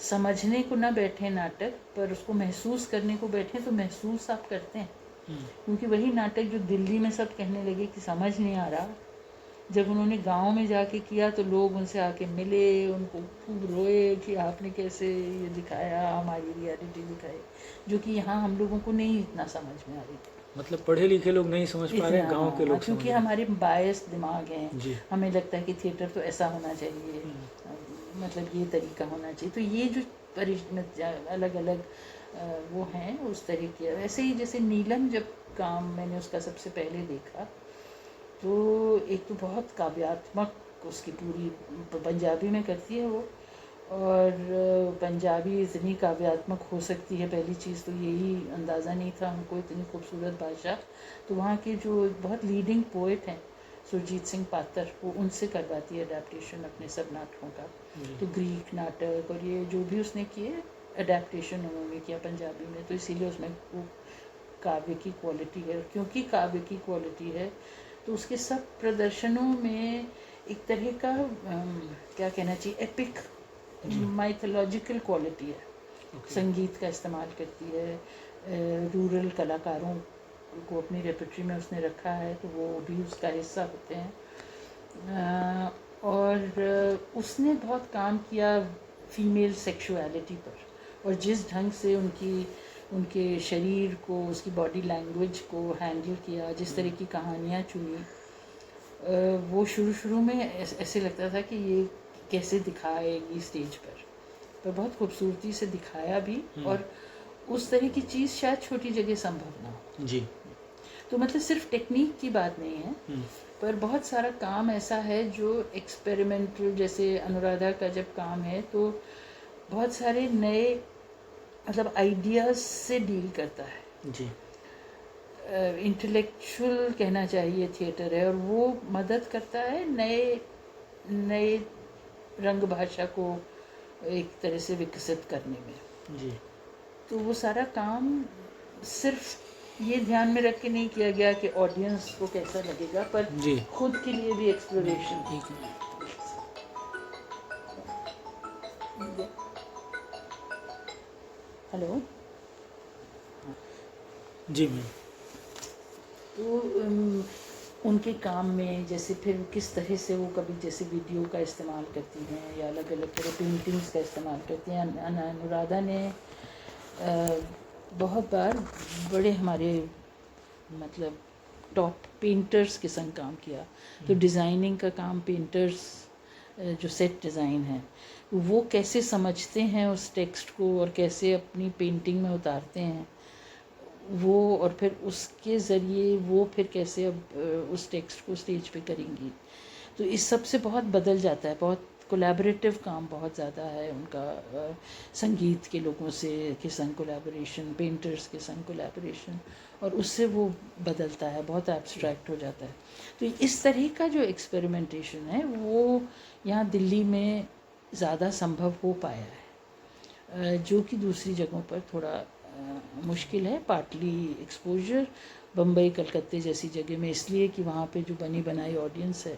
समझने को ना बैठे नाटक पर उसको महसूस करने को बैठे तो महसूस आप करते हैं। क्योंकि वही नाटक जो दिल्ली में सब कहने लगे कि समझ नहीं आ रहा, जब उन्होंने गांव में जाके किया तो लोग उनसे आके मिले, उनको खूब रोए कि आपने कैसे ये दिखाया, हमारी रियलिटी दिखाई, जो कि यहाँ हम लोगों को नहीं इतना समझ में आ रही थी। मतलब पढ़े लिखे लोग नहीं समझ पा रहे हैं, गांव के लोग समझ क्योंकि रहे हैं। हमारे बायस दिमाग जी। हैं, हमें लगता है कि थिएटर तो ऐसा होना चाहिए, मतलब ये तरीका होना चाहिए। तो ये जो अलग अलग वो हैं उस तरीके। वैसे ही जैसे नीलम जब काम मैंने उसका सबसे पहले देखा तो एक तो बहुत काव्यात्मक उसकी पूरी पंजाबी में करती है वो, और पंजाबी इतनी काव्यात्मक हो सकती है, पहली चीज़ तो यही अंदाज़ा नहीं था हमको, इतनी खूबसूरत भाषा। तो वहाँ के जो बहुत लीडिंग पोइट हैं सुरजीत सिंह पातर, वो उनसे करवाती है अडेप्टेशन अपने सब नाटकों का। तो ग्रीक नाटक और ये जो भी उसने किए अडेप्टेशन उन्होंने किया पंजाबी में, तो इसीलिए उसमें वो काव्य की क्वालिटी है। क्योंकि काव्य की क्वालिटी है तो उसके सब प्रदर्शनों में एक तरह का क्या कहना चाहिए, एपिक माइथोलॉजिकल क्वालिटी है। संगीत का इस्तेमाल करती है, रूरल कलाकारों को अपनी रेपर्टरी में उसने रखा है तो वो भी उसका हिस्सा होते हैं। और उसने बहुत काम किया फीमेल सेक्सुअलिटी पर, और जिस ढंग से उनके शरीर को, उसकी बॉडी लैंग्वेज को हैंडल किया, जिस तरह की कहानियाँ चुनी, वो शुरू में ऐसे लगता था कि ये कैसे दिखाएगी स्टेज पर बहुत खूबसूरती से दिखाया भी, और उस तरह की चीज़ शायद छोटी जगह संभव ना हो जी। तो मतलब सिर्फ टेक्निक की बात नहीं है, पर बहुत सारा काम ऐसा है जो एक्सपेरिमेंटल, जैसे अनुराधा का जब काम है तो बहुत सारे नए मतलब आइडियाज़ से डील करता है जी। इंटेलेक्चुअल कहना चाहिए थिएटर है, और वो मदद करता है नए रंग भाषा को एक तरह से विकसित करने में। जी। तो वो सारा काम सिर्फ ये ध्यान में रख के नहीं किया गया कि ऑडियंस को कैसा लगेगा, पर जी। खुद के लिए भी एक्सप्लोरेशन। हेलो। जी मैम। तो उनके काम में जैसे फिर किस तरह से वो कभी जैसे वीडियो का इस्तेमाल करती हैं या अलग अलग तरह पेंटिंग्स का इस्तेमाल करती हैं। अनुराधा ने बहुत बार बड़े हमारे मतलब टॉप पेंटर्स के संग काम किया। तो डिज़ाइनिंग का काम पेंटर्स जो सेट डिज़ाइन है वो कैसे समझते हैं उस टेक्स्ट को और कैसे अपनी पेंटिंग में उतारते हैं वो, और फिर उसके ज़रिए वो फिर कैसे अब उस टेक्स्ट को स्टेज पे करेंगी। तो इस सब से बहुत बदल जाता है, बहुत कोलैबोरेटिव काम बहुत ज़्यादा है उनका, संगीत के लोगों से के संग कोलैबोरेशन, पेंटर्स के संग कोलैबोरेशन, और उससे वो बदलता है, बहुत एब्स्ट्रैक्ट हो जाता है। तो इस तरह का जो एक्सपेरिमेंटेशन है वो यहाँ दिल्ली में ज़्यादा संभव हो पाया है, जो कि दूसरी जगहों पर थोड़ा मुश्किल है। पार्टली एक्सपोजर बम्बई कलकत्ते जैसी जगह में इसलिए कि वहाँ पे जो बनी बनाई ऑडियंस है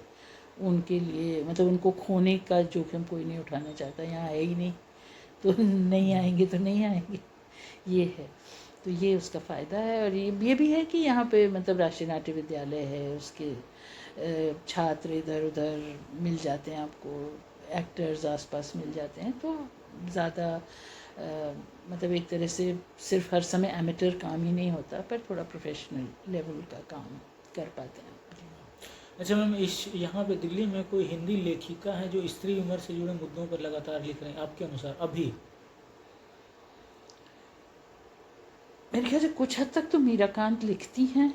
उनके लिए मतलब उनको खोने का जोखिम कोई नहीं उठाना चाहता, यहाँ है ही नहीं तो नहीं आएंगे तो नहीं आएंगे, ये है। तो ये उसका फ़ायदा है। और ये भी है कि यहाँ पे मतलब राष्ट्रीय नाट्य विद्यालय है, उसके छात्र इधर उधर मिल जाते हैं आपको, एक्टर्स आसपास मिल जाते हैं, तो ज़्यादा मतलब एक तरह से सिर्फ हर समय एमेटर काम ही नहीं होता, पर थोड़ा प्रोफेशनल लेवल का काम कर पाते हैं। अच्छा मैम, इस यहाँ पे दिल्ली में कोई हिंदी लेखिका है जो स्त्री उम्र से जुड़े मुद्दों पर लगातार लिख रहे हैं आपके अनुसार अभी? मेरे ख्याल से कुछ हद तक तो मीराकांत लिखती हैं।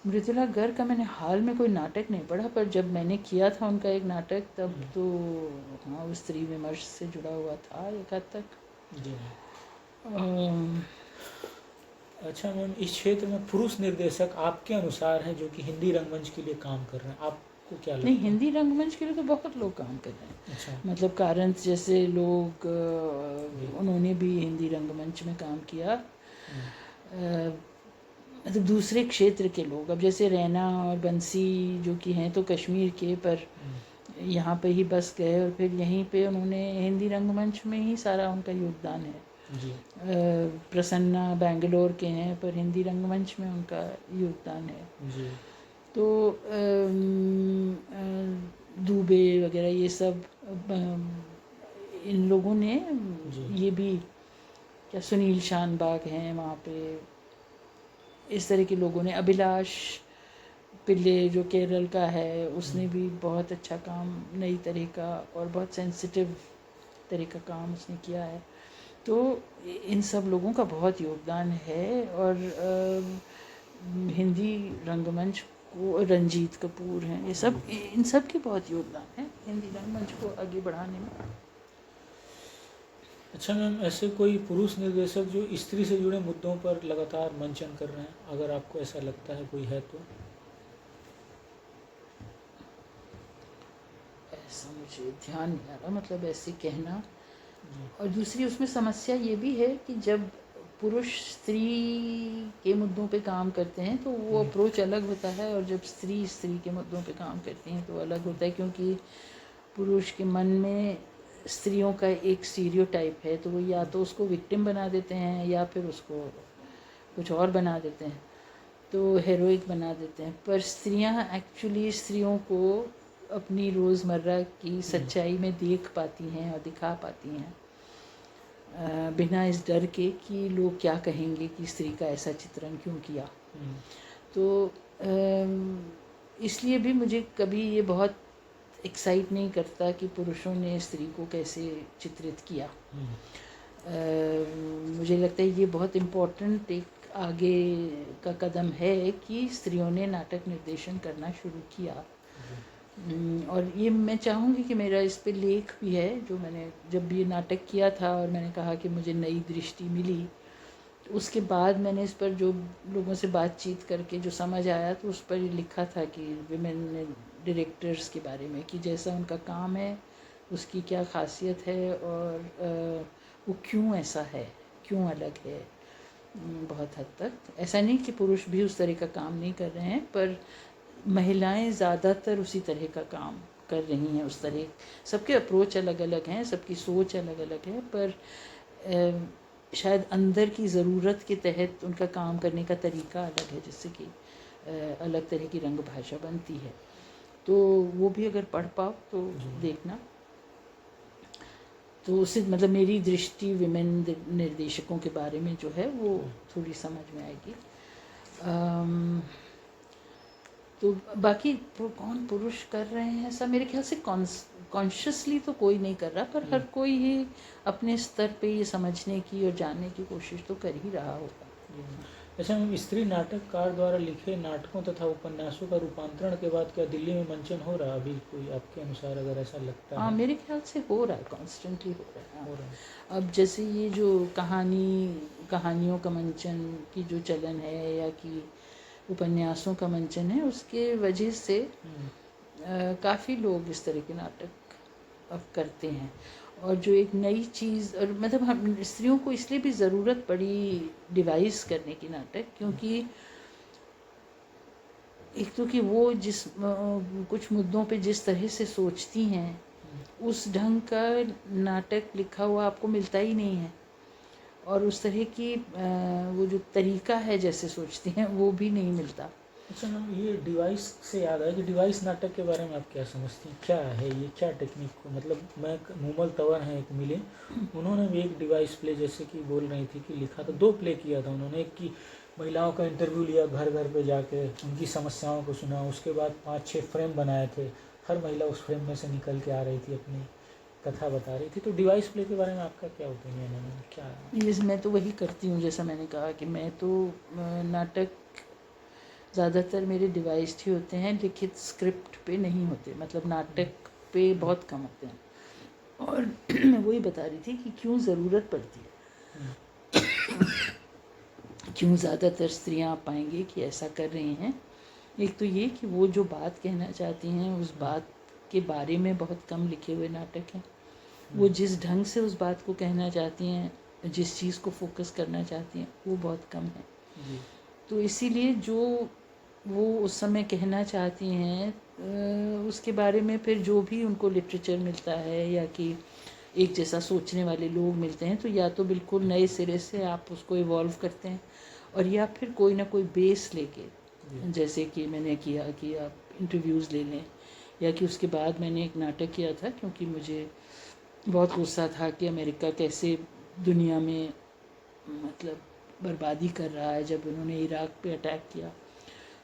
मृदुला गर्ग का मैंने हाल में कोई नाटक नहीं पढ़ा, पर जब मैंने किया था उनका एक नाटक तब तो हाँ वो स्त्री विमर्श से जुड़ा हुआ था एक हद तक। जी। अच्छा मैम, इस क्षेत्र में पुरुष निर्देशक आपके अनुसार हैं जो कि हिंदी रंगमंच के लिए काम कर रहे हैं, आपको क्या लगता है? नहीं, हिंदी रंगमंच के लिए तो बहुत लोग काम कर रहे हैं। अच्छा। मतलब कारंत जैसे लोग उन्होंने भी हिंदी रंगमंच में काम किया। मतलब दूसरे क्षेत्र के लोग, अब जैसे रैना और बंसी जो कि हैं तो कश्मीर के, पर यहाँ पे ही बस गए और फिर यहीं पे उन्होंने हिंदी रंगमंच में ही सारा उनका योगदान है। जी प्रसन्ना बेंगलोर के हैं पर हिंदी रंगमंच में उनका योगदान है। जी तो दुबे वगैरह ये सब इन लोगों ने जी ये भी क्या सुनील शानबाग हैं वहाँ पे, इस तरह के लोगों ने, अभिलाष पिल्ले जो केरल का है उसने भी बहुत अच्छा काम नई तरह का और बहुत सेंसिटिव तरह का काम उसने किया है। तो इन सब लोगों का बहुत योगदान है और हिंदी रंगमंच को, रंजीत कपूर हैं, ये सब, इन सब के बहुत योगदान है हिंदी रंगमंच को आगे बढ़ाने में। अच्छा मैम, ऐसे कोई पुरुष निर्देशक जो स्त्री से जुड़े मुद्दों पर लगातार मंचन कर रहे हैं, अगर आपको ऐसा लगता है कोई है तो? ऐसा मुझे ध्यान नहीं आ रहा, मतलब ऐसे कहना। और दूसरी उसमें समस्या ये भी है कि जब पुरुष स्त्री के मुद्दों पे काम करते हैं तो वो अप्रोच अलग होता है, और जब स्त्री स्त्री के मुद्दों पे काम करती हैं तो अलग होता है, क्योंकि पुरुष के मन में स्त्रियों का एक स्टीरियोटाइप है, तो वो या तो उसको विक्टिम बना देते हैं या फिर उसको कुछ और बना देते हैं, तो हेरोइक बना देते हैं। पर स्त्रियां एक्चुअली स्त्रियों को अपनी रोज़मर्रा की सच्चाई में देख पाती हैं और दिखा पाती हैं, बिना इस डर के कि लोग क्या कहेंगे कि स्त्री का ऐसा चित्रण क्यों किया। तो इसलिए भी मुझे कभी ये बहुत एक्साइट नहीं करता कि पुरुषों ने स्त्री को कैसे चित्रित किया। मुझे लगता है ये बहुत इम्पोर्टेंट एक आगे का कदम है कि स्त्रियों ने नाटक निर्देशन करना शुरू किया। और ये मैं चाहूँगी कि मेरा इस पे लेख भी है, जो मैंने जब भी ये नाटक किया था और मैंने कहा कि मुझे नई दृष्टि मिली, तो उसके बाद मैंने इस पर जो लोगों से बातचीत करके जो समझ आया तो उस पर ये लिखा था कि विमेन डायरेक्टर्स के बारे में, कि जैसा उनका काम है उसकी क्या खासियत है और वो क्यों ऐसा है, क्यों अलग है। बहुत हद तक ऐसा नहीं कि पुरुष भी उस तरह का काम नहीं कर रहे हैं, पर महिलाएं ज़्यादातर उसी तरह का काम कर रही हैं। उस तरह सबके अप्रोच अलग अलग हैं, सबकी सोच अलग अलग है, पर शायद अंदर की ज़रूरत के तहत उनका काम करने का तरीका अलग है, जिससे कि अलग तरह की रंग भाषा बनती है। तो वो भी अगर पढ़ पाओ तो देखना, तो उससे मतलब मेरी दृष्टि विमेन निर्देशकों के बारे में जो है वो थोड़ी समझ में आएगी। तो बाकी कौन पुरुष कर रहे हैं ऐसा, मेरे ख्याल से कॉन्शियसली तो कोई नहीं कर रहा, पर हर कोई ही अपने स्तर पे ये समझने की और जानने की कोशिश तो कर ही रहा होगा। अच्छा मैम, स्त्री नाटककार द्वारा लिखे नाटकों तथा उपन्यासों का रूपांतरण के बाद क्या दिल्ली में मंचन हो रहा अभी कोई, आपके अनुसार अगर ऐसा लगता है? हाँ, मेरे ख्याल से हो रहा है, कॉन्स्टेंटली हो रहा है। अब जैसे ये जो कहानियों का मंचन की जो चलन है, या कि उपन्यासों का मंचन है, उसके वजह से काफ़ी लोग इस तरह के नाटक अब करते हैं। और जो एक नई चीज़, और मतलब हम स्त्रियों को इसलिए भी ज़रूरत पड़ी डिवाइस करने की नाटक, क्योंकि एक तो कि वो कुछ मुद्दों पे जिस तरह से सोचती हैं उस ढंग का नाटक लिखा हुआ आपको मिलता ही नहीं है, और उस तरह की वो जो तरीका है जैसे सोचती हैं वो भी नहीं मिलता। अच्छा मैम, ये डिवाइस से याद आया कि डिवाइस नाटक के बारे में आप क्या समझती हैं, क्या है ये, क्या टेक्निक को, मतलब मैं मूमल तंवर हैं एक मिले, उन्होंने भी एक डिवाइस प्ले जैसे कि बोल रही थी कि लिखा था, 2 प्ले किया था उन्होंने। एक की महिलाओं का इंटरव्यू लिया, घर घर पे जाके उनकी समस्याओं को सुना, उसके बाद 5-6 फ्रेम बनाए थे, हर महिला उस फ्रेम में से निकल के आ रही थी, अपनी कथा बता रही थी। तो डिवाइस प्ले के बारे में आपका क्या ओपिनियन है, क्या है? मैं तो वही करती हूँ, जैसा मैंने कहा कि मैं तो नाटक ज़्यादातर मेरे डिवाइस्ड ही होते हैं, लिखित स्क्रिप्ट पे नहीं होते, मतलब नाटक पे बहुत कम होते हैं। और मैं वही बता रही थी कि क्यों ज़रूरत पड़ती है, क्यों ज़्यादातर स्त्रियां आप पाएंगे कि ऐसा कर रही हैं। एक तो ये कि वो जो बात कहना चाहती हैं उस बात के बारे में बहुत कम लिखे हुए नाटक हैं। वो जिस ढंग से उस बात को कहना चाहती हैं, जिस चीज़ को फोकस करना चाहती हैं, वो बहुत कम है। तो इसीलिए जो वो उस समय कहना चाहती हैं उसके बारे में फिर जो भी उनको लिटरेचर मिलता है या कि एक जैसा सोचने वाले लोग मिलते हैं, तो या तो बिल्कुल नए सिरे से आप उसको इवॉल्व करते हैं, और या फिर कोई ना कोई बेस लेके, जैसे कि मैंने किया कि आप इंटरव्यूज़ ले लें, या कि उसके बाद मैंने एक नाटक किया था क्योंकि मुझे बहुत गुस्सा था कि अमेरिका कैसे दुनिया में मतलब बर्बादी कर रहा है। जब उन्होंने इराक पे अटैक किया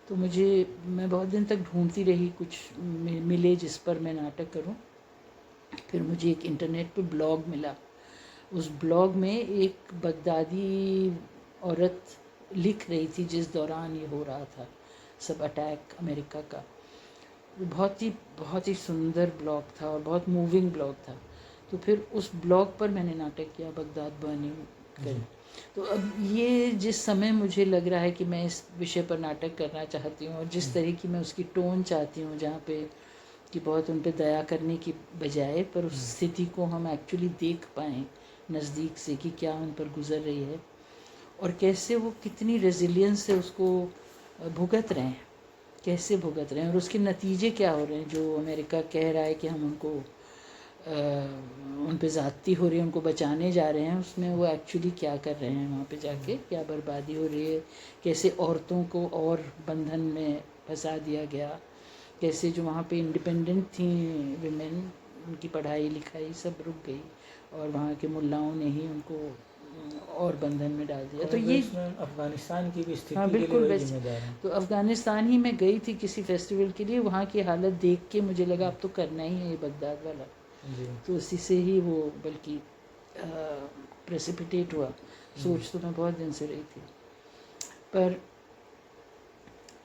तो मैं बहुत दिन तक ढूंढती रही कुछ मिले जिस पर मैं नाटक करूं। फिर मुझे एक इंटरनेट पे ब्लॉग मिला। उस ब्लॉग में एक बगदादी औरत लिख रही थी जिस दौरान ये हो रहा था सब अटैक अमेरिका का। बहुत ही सुंदर ब्लॉग था और बहुत मूविंग ब्लॉग था। तो फिर उस ब्लॉग पर मैंने नाटक किया, बगदाद बर्निंग कर। तो अब ये जिस समय मुझे लग रहा है कि मैं इस विषय पर नाटक करना चाहती हूँ और जिस तरह की मैं उसकी टोन चाहती हूँ, जहाँ पे कि बहुत उन पे दया करने की बजाय पर उस स्थिति को हम एक्चुअली देख पाएँ नज़दीक से कि क्या उन पर गुजर रही है और कैसे वो कितनी रेजिलियंस से उसको भुगत रहे हैं, कैसे भुगत रहे हैं और उसके नतीजे क्या हो रहे हैं। जो अमेरिका कह रहा है कि हम उनको उन पे ज़्यादती हो रही है, उनको बचाने जा रहे हैं, उसमें वो एक्चुअली क्या कर रहे हैं वहाँ पे जाके, क्या बर्बादी हो रही है, कैसे औरतों को और बंधन में फंसा दिया गया, कैसे जो वहाँ पे इंडिपेंडेंट थी विमेन, उनकी पढ़ाई लिखाई सब रुक गई और वहाँ के मुल्लाओं ने ही उनको और बंधन में डाल दिया। तो ये अफगानिस्तान की भी स्थिति हाँ के लिए बिल्कुल वही वैसे। जिम्मेदार है। तो अफ़गानिस्तान ही मैं गई थी किसी फेस्टिवल के लिए, वहाँ की हालत देख के मुझे लगा अब तो करना ही है ये बगदाद वाला। जी तो उसी से ही वो बल्कि प्रेसिपिटेट हुआ। सोच तो मैं बहुत दिन से रही थी, पर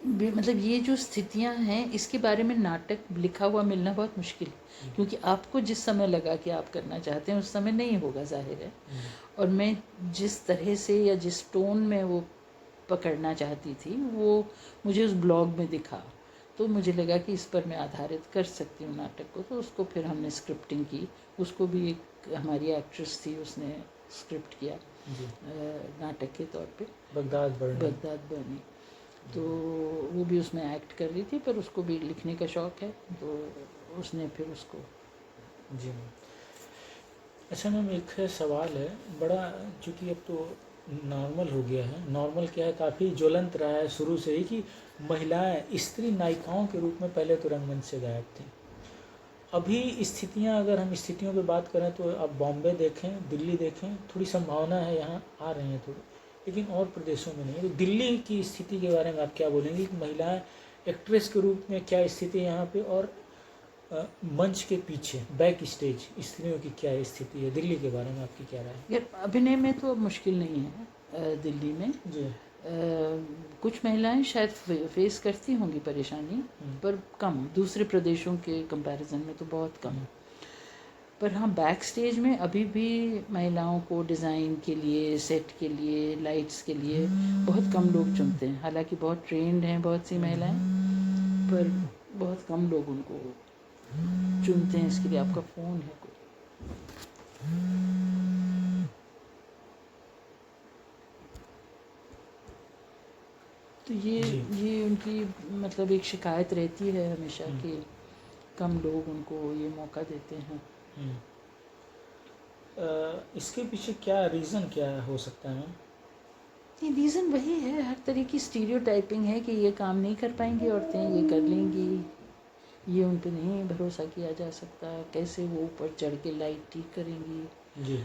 मतलब ये जो स्थितियां हैं इसके बारे में नाटक लिखा हुआ मिलना बहुत मुश्किल है, क्योंकि आपको जिस समय लगा कि आप करना चाहते हैं उस समय नहीं होगा, जाहिर है। और मैं जिस तरह से या जिस टोन में वो पकड़ना चाहती थी वो मुझे उस ब्लॉग में दिखा, तो मुझे लगा कि इस पर मैं आधारित कर सकती हूँ नाटक को। तो उसको फिर हमने स्क्रिप्टिंग की, उसको भी एक हमारी एक्ट्रेस थी उसने स्क्रिप्ट किया नाटक के तौर पे, बगदाद बर्नी। तो वो भी उसमें एक्ट कर रही थी, पर उसको भी लिखने का शौक़ है, तो उसने फिर उसको। जी मैम। अच्छा मैम, एक सवाल है बड़ा, चूँकि अब तो नॉर्मल हो गया है, नॉर्मल क्या है, काफ़ी ज्वलंत रहा है शुरू से ही कि महिलाएं स्त्री नायिकाओं के रूप में पहले तो रंगमंच से गायब थीं। अभी स्थितियां, अगर हम स्थितियों पे बात करें तो अब बॉम्बे देखें, दिल्ली देखें, थोड़ी संभावना है यहाँ आ रही हैं थोड़ी, लेकिन और प्रदेशों में नहीं है। तो दिल्ली की स्थिति के बारे में आप क्या बोलेंगे कि महिलाएं एक्ट्रेस के रूप में क्या स्थिति है यहाँ पे, और मंच के पीछे बैक स्टेज स्त्रियों की क्या स्थिति है, दिल्ली के बारे में आपकी क्या राय है? यार अभिनय में तो अब मुश्किल नहीं है दिल्ली में जी। कुछ महिलाएं शायद फेस करती होंगी परेशानी, पर कम, दूसरे प्रदेशों के कंपैरिजन में तो बहुत कम। पर हाँ, बैक स्टेज में अभी भी महिलाओं को डिज़ाइन के लिए, सेट के लिए, लाइट्स के लिए बहुत कम लोग चुनते हैं। हालांकि बहुत ट्रेंड हैं बहुत सी महिलाएं, पर बहुत कम लोग उनको चुनते हैं इसके लिए। आपका फ़ोन है कोई? तो ये उनकी मतलब एक शिकायत रहती है हमेशा कि कम लोग उनको ये मौका देते हैं। इसके पीछे क्या रीज़न क्या हो सकता है मैम? ये रीज़न वही है, हर तरह की स्टीरियोटाइपिंग है कि ये काम नहीं कर पाएंगी औरतें, ये कर लेंगी, ये उन पे नहीं भरोसा किया जा सकता, कैसे वो ऊपर चढ़ के लाइट ठीक करेंगी, जी,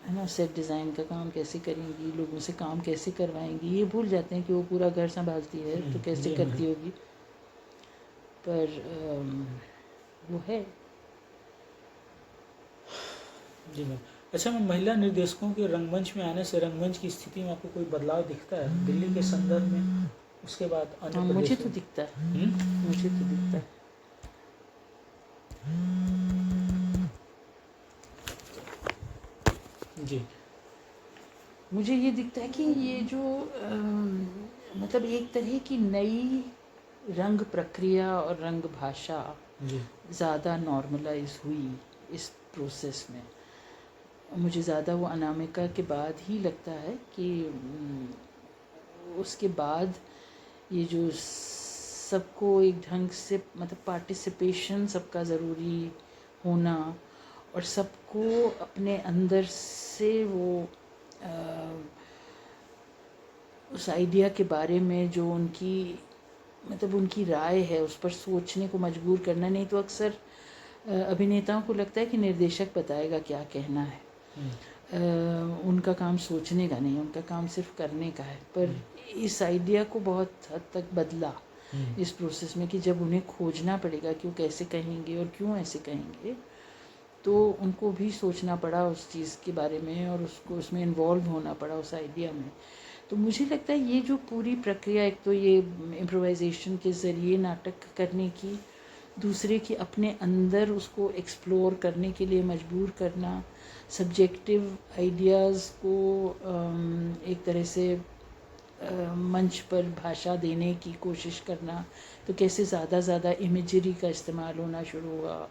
है ना, सेट डिज़ाइन का काम कैसे करेंगी, लोगों से काम कैसे करवाएंगी। ये भूल जाते हैं कि वो पूरा घर संभालती है तो कैसे करती होगी। पर वो है। जी मैम। अच्छा मैम, महिला निर्देशकों के रंगमंच में आने से रंगमंच की स्थिति में आपको कोई बदलाव दिखता है दिल्ली के संदर्भ में, उसके बाद अन्य मुझे प्रदेशों तो में? दिखता है, मुझे तो दिखता है। जी, मुझे ये दिखता है कि ये जो मतलब एक तरह की नई रंग प्रक्रिया और रंग भाषा जी, ज़्यादा नॉर्मलाइज हुई इस प्रोसेस में। मुझे ज़्यादा वो अनामिका के बाद ही लगता है कि उसके बाद ये जो सबको एक ढंग से मतलब पार्टिसिपेशन सबका ज़रूरी होना और सबको अपने अंदर से वो उस आइडिया के बारे में जो उनकी मतलब उनकी राय है उस पर सोचने को मजबूर करना। नहीं तो अक्सर अभिनेताओं को लगता है कि निर्देशक बताएगा क्या कहना है, उनका काम सोचने का नहीं, उनका काम सिर्फ करने का है। पर इस आइडिया को बहुत हद तक बदला इस प्रोसेस में कि जब उन्हें खोजना पड़ेगा कि वो कैसे कहेंगे और क्यों ऐसे कहेंगे, तो उनको भी सोचना पड़ा उस चीज़ के बारे में और उसको उसमें इन्वॉल्व होना पड़ा उस आइडिया में। तो मुझे लगता है ये जो पूरी प्रक्रिया, एक तो ये इम्प्रोवाइजेशन के ज़रिए नाटक करने की, दूसरे की अपने अंदर उसको एक्सप्लोर करने के लिए मजबूर करना, सब्जेक्टिव आइडियाज़ को एक तरह से मंच पर भाषा देने की कोशिश करना, तो कैसे ज़्यादा इमेजरी का इस्तेमाल होना शुरू हुआ,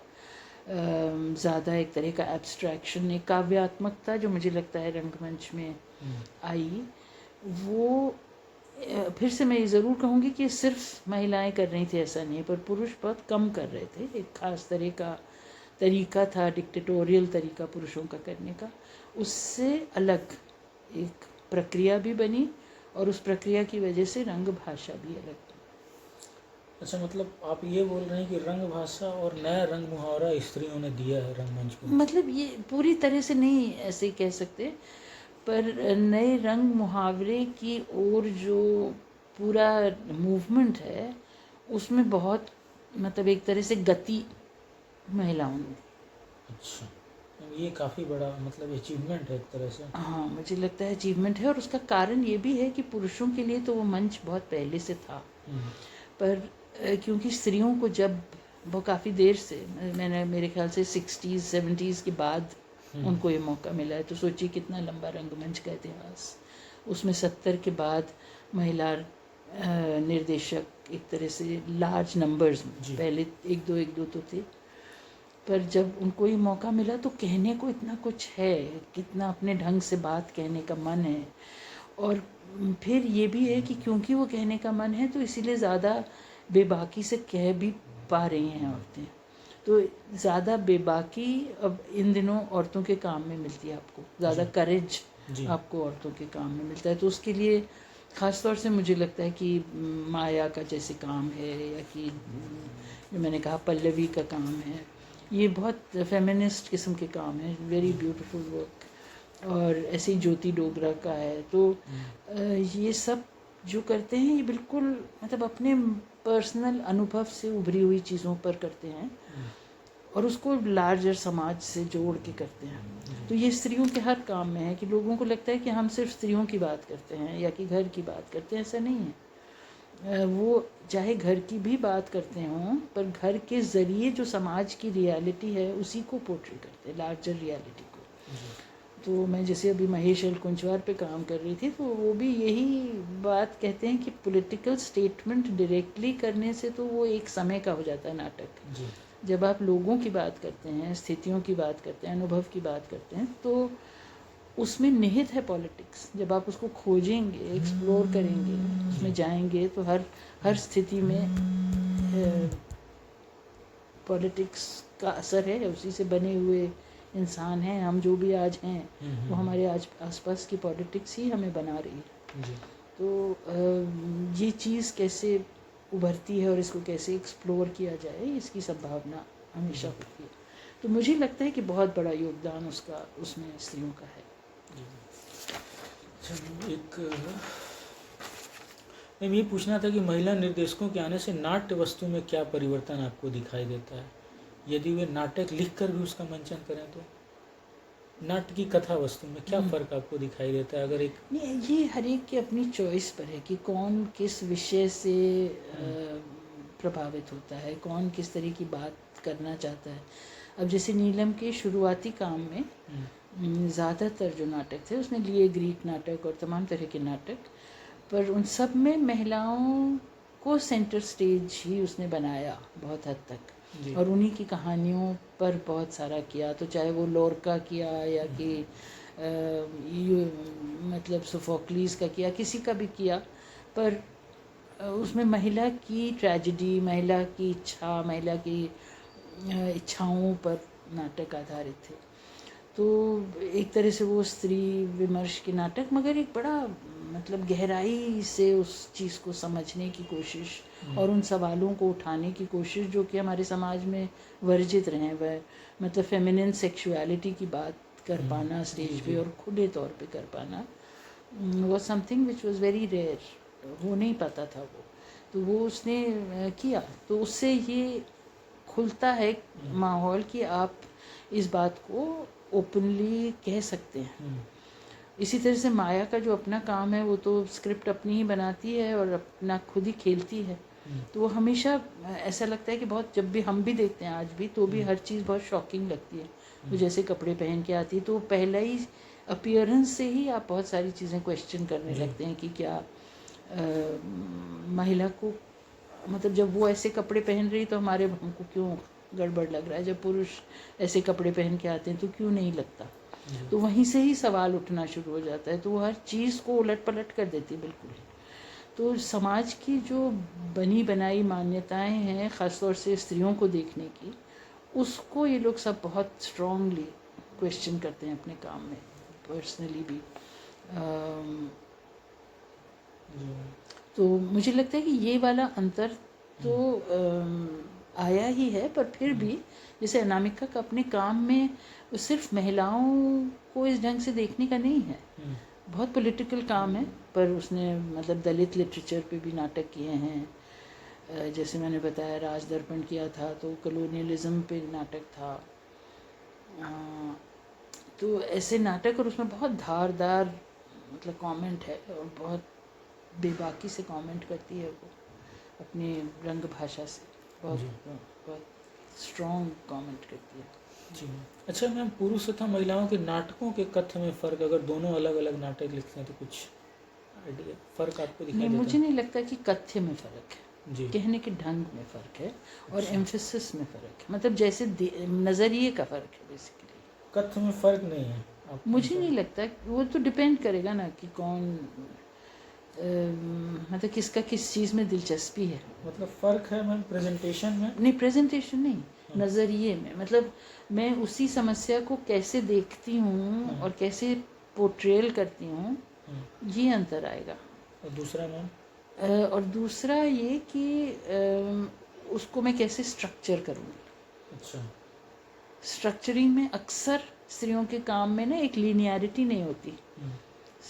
ज़्यादा एक तरह का एब्स्ट्रैक्शन, एक काव्यात्मकता जो मुझे लगता है रंगमंच में आई, वो फिर से मैं ये ज़रूर कहूँगी कि सिर्फ महिलाएं कर रही थी ऐसा नहीं, पर पुरुष बहुत कम कर रहे थे। एक ख़ास तरह का तरीका था, डिक्टेटोरियल तरीका पुरुषों का करने का, उससे अलग एक प्रक्रिया भी बनी और उस प्रक्रिया की वजह से रंग भाषा भी अलग बनी। अच्छा, मतलब आप ये बोल रहे हैं कि रंग भाषा और नया रंग मुहावरा स्त्रियों ने दिया है रंगमंच को? मतलब ये पूरी तरह से नहीं ऐसे कह सकते, पर नए रंग मुहावरे की ओर जो पूरा मूवमेंट है उसमें बहुत मतलब एक तरह से गति महिलाओं ने। अच्छा, ये काफ़ी बड़ा मतलब अचीवमेंट है एक तरह से। हाँ, मुझे लगता है अचीवमेंट है और उसका कारण ये भी है कि पुरुषों के लिए तो वो मंच बहुत पहले से था, पर क्योंकि स्त्रियों को जब वो काफ़ी देर से, मैंने मेरे ख्याल से 60s 70s के बाद उनको ये मौका मिला है, तो सोचिए कितना लंबा रंगमंच का इतिहास। उसमें 70 के बाद महिला निर्देशक एक तरह से लार्ज नंबर्स में, पहले एक दो तो थे, पर जब उनको ये मौका मिला तो कहने को इतना कुछ है, कितना अपने ढंग से बात कहने का मन है। और फिर ये भी है कि क्योंकि वो कहने का मन है तो इसीलिए ज़्यादा बेबाकी से कह भी पा रही हैं औरतें। तो ज़्यादा बेबाकी अब इन दिनों औरतों के काम में मिलती है आपको, ज़्यादा करेज आपको औरतों के काम में मिलता है। तो उसके लिए ख़ास तौर से मुझे लगता है कि माया का जैसे काम है, या कि जो मैंने कहा पल्लवी का काम है, ये बहुत फेमिनिस्ट किस्म के काम है, वेरी ब्यूटीफुल वर्क। और ऐसे ही ज्योति डोगरा का है। तो ये सब जो करते हैं ये बिल्कुल मतलब अपने पर्सनल अनुभव से उभरी हुई चीज़ों पर करते हैं और उसको लार्जर समाज से जोड़ के करते हैं। तो ये स्त्रियों के हर काम में है कि लोगों को लगता है कि हम सिर्फ स्त्रियों की बात करते हैं या कि घर की बात करते हैं, ऐसा नहीं है। वो चाहे घर की भी बात करते हों, पर घर के ज़रिए जो समाज की रियलिटी है उसी को पोर्ट्रे करते हैं, लार्जर रियलिटी को। तो मैं जैसे अभी महेश एल कुंचवार पे काम कर रही थी, तो वो भी यही बात कहते हैं कि पॉलिटिकल स्टेटमेंट डायरेक्टली करने से तो वो एक समय का हो जाता है नाटक। जब आप लोगों की बात करते हैं, स्थितियों की बात करते हैं, अनुभव की बात करते हैं, तो उसमें निहित है पॉलिटिक्स। जब आप उसको खोजेंगे, एक्सप्लोर करेंगे, उसमें जाएंगे, तो हर स्थिति में पॉलिटिक्स का असर है। उसी से बने हुए इंसान हैं हम, जो भी आज हैं वो हमारे आज आसपास की पॉलिटिक्स ही हमें बना रही है। तो ये चीज़ कैसे उभरती है और इसको कैसे एक्सप्लोर किया जाए, इसकी संभावना हमेशा होती है। तो मुझे लगता है कि बहुत बड़ा योगदान उसका उसमें स्त्रियों का है। मैं ये पूछना था कि महिला निर्देशकों के आने से नाट्य वस्तु में क्या परिवर्तन आपको दिखाई देता है? यदि वे नाटक लिखकर भी उसका मंचन करें तो नाट्य की कथा वस्तु में क्या फ़र्क आपको दिखाई देता है? अगर एक ये हर एक की अपनी चॉइस पर है कि कौन किस विषय से प्रभावित होता है, कौन किस तरह की बात करना चाहता है। अब जैसे नीलम के शुरुआती काम में ज़्यादातर जो नाटक थे उसने लिए ग्रीक नाटक और तमाम तरह के नाटक, पर उन सब में महिलाओं को सेंटर स्टेज ही उसने बनाया बहुत हद तक, और उन्हीं की कहानियों पर बहुत सारा किया। तो चाहे वो लोरका किया या कि मतलब सोफोक्लीस का किया, किसी का भी किया, पर उसमें महिला की ट्रेजेडी, महिला की इच्छा, महिला की इच्छाओं पर नाटक आधारित थे। तो एक तरह से वो स्त्री विमर्श के नाटक, मगर एक बड़ा मतलब गहराई से उस चीज़ को समझने की कोशिश और उन सवालों को उठाने की कोशिश जो कि हमारे समाज में वर्जित रहे। वह मतलब फेमिनिन सेक्सुअलिटी की बात कर पाना स्टेज पे और खुले तौर पे कर पाना was something which was very rare, हो नहीं पाता था वो। तो वो उसने किया, तो उससे ये खुलता है माहौल कि आप इस बात को ओपनली कह सकते हैं। इसी तरह से माया का जो अपना काम है वो तो स्क्रिप्ट अपनी ही बनाती है और अपना खुद ही खेलती है। तो वो हमेशा ऐसा लगता है कि बहुत, जब भी हम भी देखते हैं आज भी, तो भी हर चीज़ बहुत शॉकिंग लगती है। वो जैसे कपड़े पहन के आती है तो पहला ही अपीयरेंस से ही आप बहुत सारी चीज़ें क्वेश्चन करने लगते हैं कि क्या महिला को, मतलब जब वो ऐसे कपड़े पहन रही तो हमको क्यों गड़बड़ लग रहा है, जब पुरुष ऐसे कपड़े पहन के आते हैं तो क्यों नहीं लगता। तो वहीं से ही सवाल उठना शुरू हो जाता है। तो वो हर चीज़ को उलट पलट कर देती है बिल्कुल। तो समाज की जो बनी बनाई मान्यताएं हैं ख़ासतौर से स्त्रियों को देखने की, उसको ये लोग सब बहुत स्ट्रांगली क्वेश्चन करते हैं अपने काम में, पर्सनली भी। तो मुझे लगता है कि ये वाला अंतर तो आया ही है, पर फिर भी जैसे अनामिका का अपने काम में वो सिर्फ महिलाओं को इस ढंग से देखने का नहीं है। बहुत पॉलिटिकल काम है, पर उसने मतलब दलित लिटरेचर पे भी नाटक किए हैं। जैसे मैंने बताया राज दर्पण किया था, तो कॉलोनियलिज्म पे नाटक था। तो ऐसे नाटक, और उसमें बहुत धारदार मतलब कमेंट है और बहुत बेबाकी से कमेंट करती है वो अपनी रंग भाषा से, बहुत स्ट्रॉन्ग कमेंट करती है। जी। अच्छा मैम, पुरुष तथा महिलाओं के नाटकों के कथ्य में फ़र्क, अगर दोनों अलग अलग नाटक लिखते हैं तो कुछ आइडिया फ़र्क आपको दिखाई देता है? मुझे नहीं लगता कि कथ्य में फ़र्क है जी। कहने के ढंग में फ़र्क है और एम्फेसिस में फ़र्क है, मतलब जैसे नज़रिए का फ़र्क है बेसिकली। कथ्य में फ़र्क नहीं है मुझे नहीं लगता, वो तो डिपेंड करेगा ना कि कौन मतलब किसका किस चीज़ में दिलचस्पी है। मतलब फ़र्क है मैम प्रेजेंटेशन में? नहीं, प्रेजेंटेशन नहीं, नज़रिए में। मतलब मैं उसी समस्या को कैसे देखती हूँ और कैसे पोर्ट्रेल करती हूँ, ये अंतर आएगा। और दूसरा मैम? और दूसरा ये कि उसको मैं कैसे स्ट्रक्चर करूँगी। अच्छा। स्ट्रक्चरिंग में अक्सर स्त्रियों के काम में ना एक लीनियरिटी नहीं होती,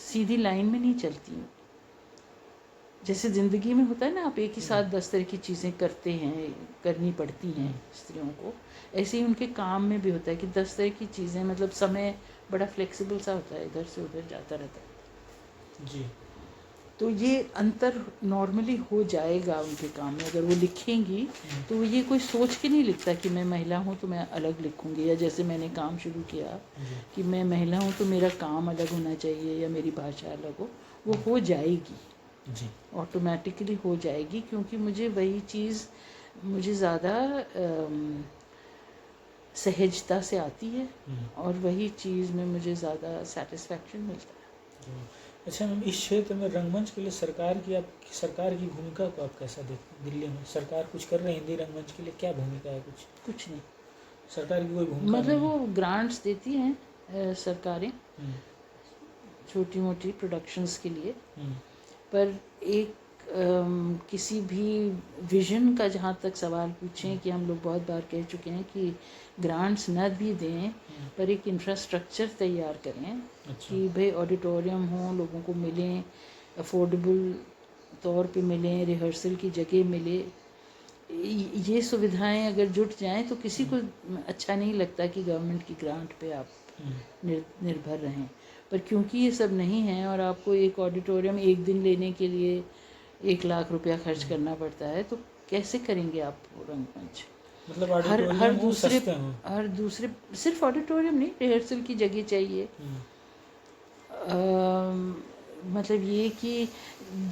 सीधी लाइन में नहीं चलती। जैसे ज़िंदगी में होता है ना, आप एक ही साथ 10 तरह की चीज़ें करते हैं, करनी पड़ती हैं स्त्रियों को, ऐसे ही उनके काम में भी होता है कि 10 तरह की चीज़ें, मतलब समय बड़ा फ्लेक्सिबल सा होता है, इधर से उधर जाता रहता है। जी। तो ये अंतर नॉर्मली हो जाएगा उनके काम में। अगर वो लिखेंगी तो ये कोई सोच के नहीं लिखता कि मैं महिला हूँ तो मैं अलग लिखूँगी, या जैसे मैंने काम शुरू किया कि मैं महिला हूँ तो मेरा काम अलग होना चाहिए या मेरी भाषा अलग वो हो जाएगी जी। ऑटोमेटिकली हो जाएगी, क्योंकि मुझे वही चीज़ मुझे ज़्यादा सहजता से आती है और वही चीज़ में मुझे ज़्यादा सेटिस्फैक्शन मिलता है। अच्छा मैम, इस क्षेत्र में रंगमंच के लिए सरकार की भूमिका को आप कैसा देखते हैं? दिल्ली में सरकार कुछ कर रही है हिंदी रंगमंच के लिए, क्या भूमिका है? कुछ नहीं, सरकार की कोई भूमिका मतलब नहीं वो ग्रांट्स देती हैं सरकारें छोटी मोटी प्रोडक्शंस के लिए, पर एक किसी भी विजन का जहाँ तक सवाल पूछें कि हम लोग बहुत बार कह चुके हैं कि ग्रांट्स न भी दें पर एक इंफ्रास्ट्रक्चर तैयार करें। अच्छा। कि भाई ऑडिटोरियम हो, लोगों को मिलें, अफोर्डेबल तौर पे मिलें, रिहर्सल की जगह मिले, ये सुविधाएं अगर जुट जाएं तो किसी को अच्छा नहीं लगता कि गवर्नमेंट की ग्रांट पे आप निर्भर रहें। पर क्योंकि ये सब नहीं है और आपको एक ऑडिटोरियम एक दिन लेने के लिए 1 लाख रुपया खर्च करना पड़ता है, तो कैसे करेंगे आप रंगमंच? मतलब हर दूसरे सिर्फ ऑडिटोरियम नहीं, रिहर्सल की जगह चाहिए। मतलब ये कि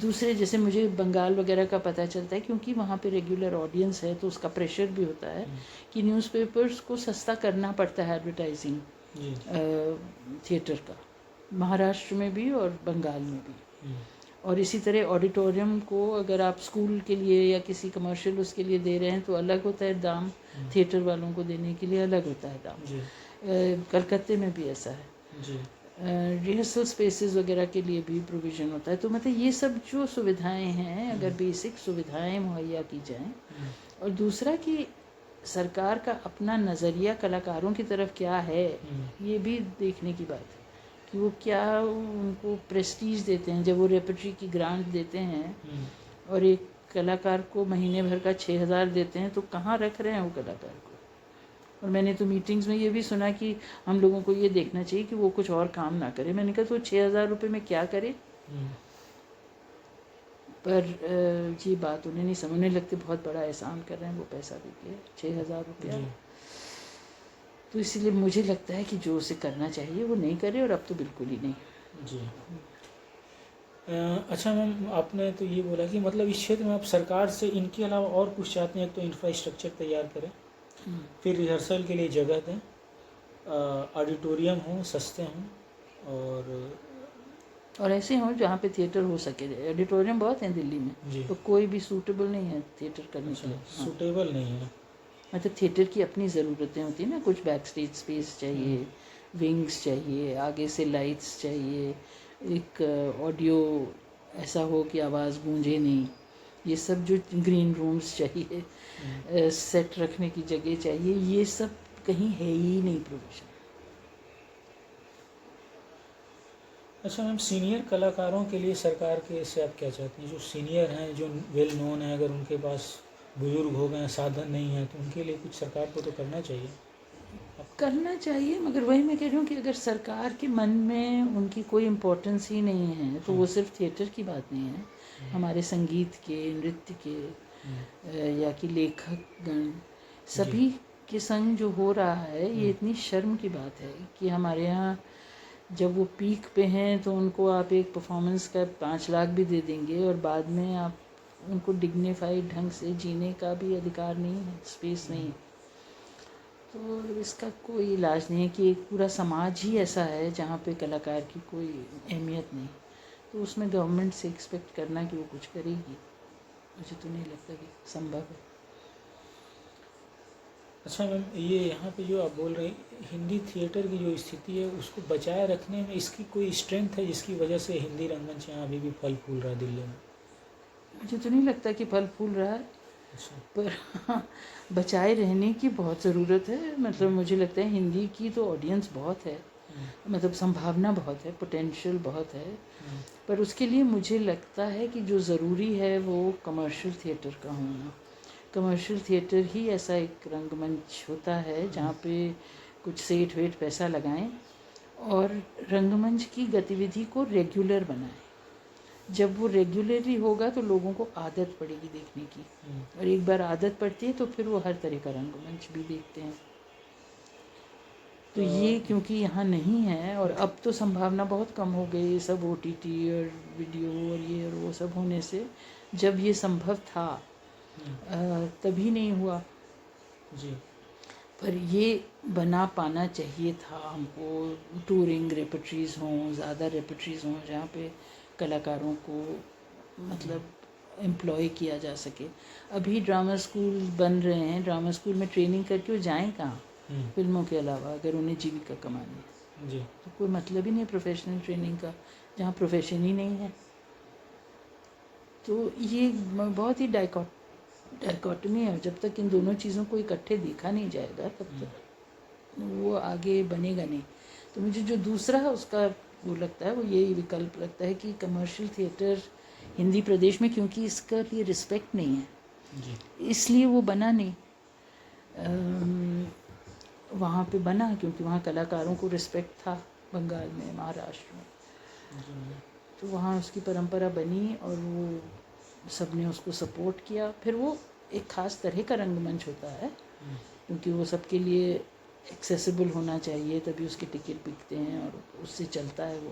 दूसरे, जैसे मुझे बंगाल वगैरह का पता चलता है क्योंकि वहाँ पे रेगुलर ऑडियंस है, तो उसका प्रेशर भी होता है कि न्यूज़पेपर्स को सस्ता करना पड़ता है एडवर्टाइजिंग थिएटर का, महाराष्ट्र में भी और बंगाल में भी। और इसी तरह ऑडिटोरियम को अगर आप स्कूल के लिए या किसी कमर्शियल उसके लिए दे रहे हैं तो अलग होता है दाम, थिएटर वालों को देने के लिए अलग होता है दाम। जी कलकत्ते में भी ऐसा है। जी रिहर्सल स्पेसेस वगैरह के लिए भी प्रोविज़न होता है। तो मतलब ये सब जो सुविधाएं हैं, अगर बेसिक सुविधाएं मुहैया की जाएं, और दूसरा कि सरकार का अपना नज़रिया कलाकारों की तरफ क्या है, ये भी देखने की बात है कि वो क्या उनको प्रेस्टीज देते हैं जब वो रेपर्टरी की ग्रांट देते हैं और एक कलाकार को महीने भर का 6,000 देते हैं, तो कहाँ रख रहे हैं वो कलाकार को। और मैंने तो मीटिंग्स में ये भी सुना कि हम लोगों को ये देखना चाहिए कि वो कुछ और काम ना करे। मैंने कहा तो 6,000 रुपये में क्या करे। पर ये बात उन्हें नहीं समझने लगते, बहुत बड़ा एहसान कर रहे हैं वो पैसा देके 6,000 रुपया। तो इसीलिए मुझे लगता है कि जो उसे करना चाहिए वो नहीं करे, और अब तो बिल्कुल ही नहीं। जी अच्छा मैम, आपने तो ये बोला कि मतलब इस क्षेत्र में आप सरकार से इनके अलावा और कुछ चाहते हैं। एक तो इंफ्रास्ट्रक्चर तैयार करें, फिर रिहर्सल के लिए जगह दें, ऑडिटोरियम हो सस्ते हों, और ऐसे हों जहाँ पे थिएटर हो सके। ऑडिटोरियम बहुत हैं दिल्ली में, तो कोई भी सूटेबल नहीं है थिएटर करने के लिए। सूटेबल नहीं है। मतलब थिएटर की अपनी ज़रूरतें होती हैं ना, कुछ बैक स्टेज स्पेस चाहिए, विंग्स चाहिए, आगे से लाइट्स चाहिए, एक ऑडियो ऐसा हो कि आवाज़ गूंजे नहीं, ये सब जो ग्रीन रूम्स चाहिए, सेट रखने की जगह चाहिए, ये सब कहीं है ही नहीं प्रोविज़न। अच्छा मैम, सीनियर कलाकारों के लिए सरकार के से आप क्या चाहती हैं? जो सीनियर हैं, जो वेल नोन है, अगर उनके पास बुजुर्ग हो गए, साधन नहीं है, तो उनके लिए कुछ सरकार को तो करना चाहिए। करना चाहिए, मगर वही मैं कह रही हूँ कि अगर सरकार के मन में उनकी कोई इम्पोर्टेंस ही नहीं है तो वो सिर्फ थिएटर की बात नहीं है, हमारे संगीत के, नृत्य के या कि लेखक गण सभी के संग जो हो रहा है, ये इतनी शर्म की बात है कि हमारे यहाँ जब वो पीक पे हैं तो उनको आप एक परफॉर्मेंस का 5 लाख भी दे देंगे और बाद में आप उनको डिग्निफाइड ढंग से जीने का भी अधिकार नहीं है, स्पेस नहीं है। तो इसका कोई इलाज नहीं है कि एक पूरा समाज ही ऐसा है जहाँ पे कलाकार की कोई अहमियत नहीं, तो उसमें गवर्नमेंट से एक्सपेक्ट करना कि वो कुछ करेगी, मुझे तो नहीं लगता कि संभव है। अच्छा मैम, ये यहाँ पे जो आप बोल रहे हैं हिंदी थिएटर की जो स्थिति है उसको बचाए रखने में इसकी कोई स्ट्रेंथ है जिसकी वजह से हिंदी रंगमंच यहाँ अभी भी फल फूल रहा है दिल्ली में? मुझे तो नहीं लगता कि फल फूल रहा है। अच्छा। पर हाँ, बचाए रहने की बहुत ज़रूरत है। मतलब मुझे लगता है हिंदी की तो ऑडियंस बहुत है, मतलब संभावना बहुत है, पोटेंशियल बहुत है, पर उसके लिए मुझे लगता है कि जो ज़रूरी है वो कमर्शियल थिएटर का होना। कमर्शियल थिएटर ही ऐसा एक रंगमंच होता है जहाँ पे कुछ सेठ वेठ पैसा लगाएं और रंगमंच की गतिविधि को रेगुलर बनाएं। जब वो रेगुलरली होगा तो लोगों को आदत पड़ेगी देखने की, और एक बार आदत पड़ती है तो फिर वो हर तरह का रंगमंच भी देखते हैं। तो ये क्योंकि यहाँ नहीं है, और अब तो संभावना बहुत कम हो गई सब OTT और वीडियो और ये और वो सब होने से, जब ये संभव था तभी नहीं हुआ जी। पर ये बना पाना चाहिए था हमको, टूरिंग रेपर्टरीज़ हों, ज़्यादा रेपर्टरीज़ हों जहाँ पे कलाकारों को मतलब एम्प्लॉय किया जा सके। अभी ड्रामा स्कूल बन रहे हैं, ड्रामा स्कूल में ट्रेनिंग करके वो जाएं कहाँ फिल्मों के अलावा, अगर उन्हें जीविका कमानी है जी। तो कोई मतलब ही नहीं प्रोफेशनल ट्रेनिंग का जहाँ प्रोफेशन ही नहीं है। तो ये बहुत ही डाइकोटमी है। जब तक इन दोनों चीज़ों को इकट्ठे देखा नहीं जाएगा तब तक वो आगे बनेगा नहीं। तो मुझे जो दूसरा है उसका वो लगता है, वो यही विकल्प लगता है कि कमर्शियल थिएटर हिंदी प्रदेश में, क्योंकि इसका लिए रिस्पेक्ट नहीं है जी। इसलिए वो बना नहीं। वहाँ पे बना क्योंकि वहाँ कलाकारों को रिस्पेक्ट था, बंगाल में, महाराष्ट्र में जी। तो वहाँ उसकी परंपरा बनी और वो सब ने उसको सपोर्ट किया। फिर वो एक ख़ास तरह का रंगमंच होता है क्योंकि वो सबके लिए एक्सेसिबल होना चाहिए, तभी उसके टिकट बिकते हैं और उससे चलता है वो।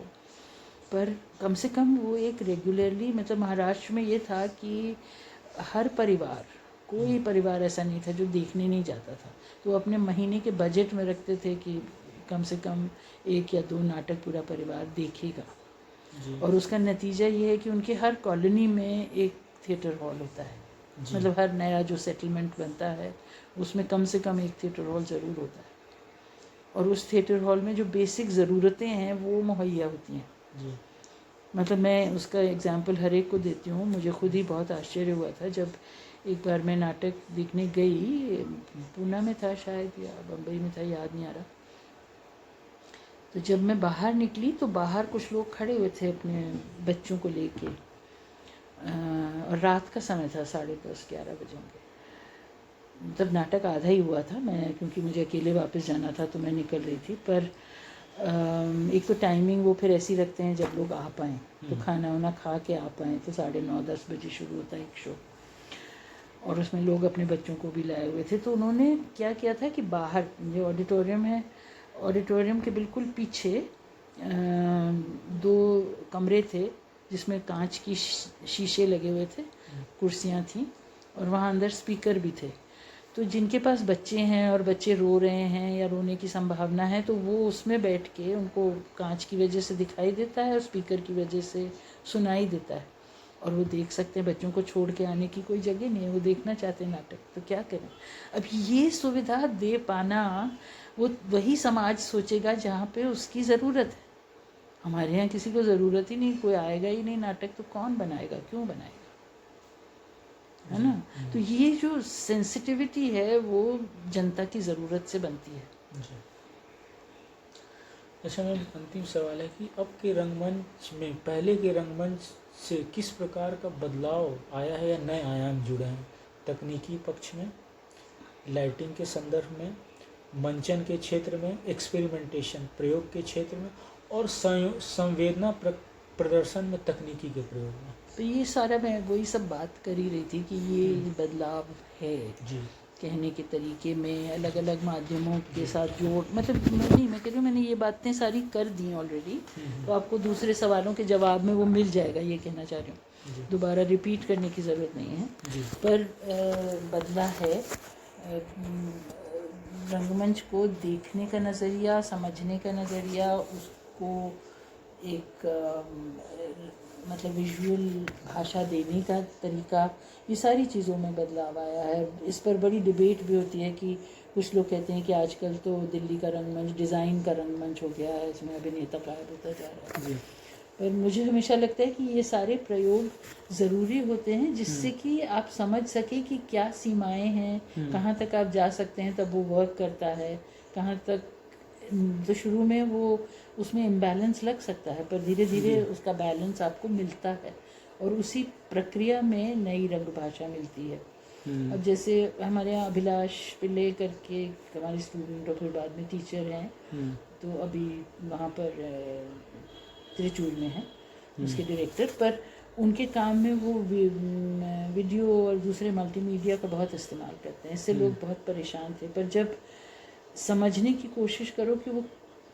पर कम से कम वो एक रेगुलरली, मतलब महाराष्ट्र में ये था कि हर परिवार, कोई परिवार ऐसा नहीं था जो देखने नहीं जाता था, तो अपने महीने के बजट में रखते थे कि कम से कम 1 या 2 नाटक पूरा परिवार देखेगा। जी। और उसका नतीजा ये है कि उनके हर कॉलोनी में एक थिएटर हॉल होता है। जी। मतलब हर नया जो सेटलमेंट बनता है उसमें कम से कम एक थिएटर हॉल ज़रूर होता है, और उस थिएटर हॉल में जो बेसिक ज़रूरतें हैं वो मुहैया होती हैं। जी। मतलब मैं उसका एग्ज़ाम्पल हर एक को देती हूँ। मुझे खुद ही बहुत आश्चर्य हुआ था जब एक बार मैं नाटक देखने गई, पूना में था शायद या बम्बई में था, याद नहीं आ रहा। तो जब मैं बाहर निकली तो बाहर कुछ लोग खड़े हुए थे अपने बच्चों को लेके, और रात का समय था, 10:30-11 बजे होंगे। तब नाटक आधा ही हुआ था, मैं क्योंकि मुझे अकेले वापस जाना था तो मैं निकल रही थी। पर एक तो टाइमिंग वो फिर ऐसी रखते हैं जब लोग आ पाएँ, तो खाना वाना खा के आ पाएँ, तो 9:30-10 बजे शुरू होता है एक शो, और उसमें लोग अपने बच्चों को भी लाए हुए थे। तो उन्होंने क्या किया था कि बाहर जो ऑडिटोरियम है, ऑडिटोरियम के बिल्कुल पीछे 2 कमरे थे जिसमें कांच की शीशे लगे हुए थे, कुर्सियाँ थीं, और वहाँ अंदर स्पीकर भी थे। तो जिनके पास बच्चे हैं और बच्चे रो रहे हैं या रोने की संभावना है, तो वो उसमें बैठ के, उनको कांच की वजह से दिखाई देता है और स्पीकर की वजह से सुनाई देता है, और वो देख सकते हैं। बच्चों को छोड़ के आने की कोई जगह नहीं है, वो देखना चाहते हैं नाटक, तो क्या करें। अब ये सुविधा दे पाना, वो वही समाज सोचेगा जहाँ पे उसकी ज़रूरत है। हमारे यहाँ किसी को ज़रूरत ही नहीं, कोई आएगा ही नहीं नाटक, तो कौन बनाएगा, क्यों बनाएगा, है ना। तो ये जो सेंसिटिविटी है वो जनता की ज़रूरत से बनती है। जी। अच्छा मैम, अंतिम सवाल है कि अब के रंगमंच में पहले के रंगमंच से किस प्रकार का बदलाव आया है या नए आयाम जुड़े हैं? तकनीकी पक्ष में, लाइटिंग के संदर्भ में, मंचन के क्षेत्र में, एक्सपेरिमेंटेशन प्रयोग के क्षेत्र में, और संवेदना प्रदर्शन में तकनीकी के प्रयोग में। तो ये सारा मैं वही सब बात कर ही रही थी कि ये बदलाव है जी। कहने के तरीके में, अलग अलग माध्यमों के साथ जोड़, मतलब मैं कह रही हूँ, मैंने ये बातें सारी कर दी ऑलरेडी, तो आपको दूसरे सवालों के जवाब में वो मिल जाएगा, ये कहना चाह रही हूँ। दोबारा रिपीट करने की ज़रूरत नहीं है। जी। पर बदला है रंगमंच को देखने का नज़रिया, समझने का नज़रिया, उसको एक मतलब विजुअल भाषा देने का तरीका, ये सारी चीज़ों में बदलाव आया है। इस पर बड़ी डिबेट भी होती है कि कुछ लोग कहते हैं कि आजकल तो दिल्ली का रंगमंच डिज़ाइन का रंगमंच हो गया है, इसमें अभिनेता गायब होता जा रहा है। जी। पर मुझे हमेशा लगता है कि ये सारे प्रयोग ज़रूरी होते हैं जिससे कि आप समझ सकें कि क्या सीमाएं हैं, कहाँ तक आप जा सकते हैं तब वो वर्क करता है, कहाँ तक। तो शुरू में वो उसमें इम्बैलेंस लग सकता है, पर धीरे धीरे उसका बैलेंस आपको मिलता है, और उसी प्रक्रिया में नई रंग भाषा मिलती है। अब जैसे हमारे यहाँ अभिलाष पिल्ले करके हमारे स्टूडेंट और फिर बाद में टीचर हैं, तो अभी वहाँ पर त्रिचूर में है उसके डायरेक्टर, पर उनके काम में वो वीडियो और दूसरे मल्टीमीडिया का बहुत इस्तेमाल करते हैं। इससे लोग बहुत परेशान थे, पर जब समझने की कोशिश करो कि वो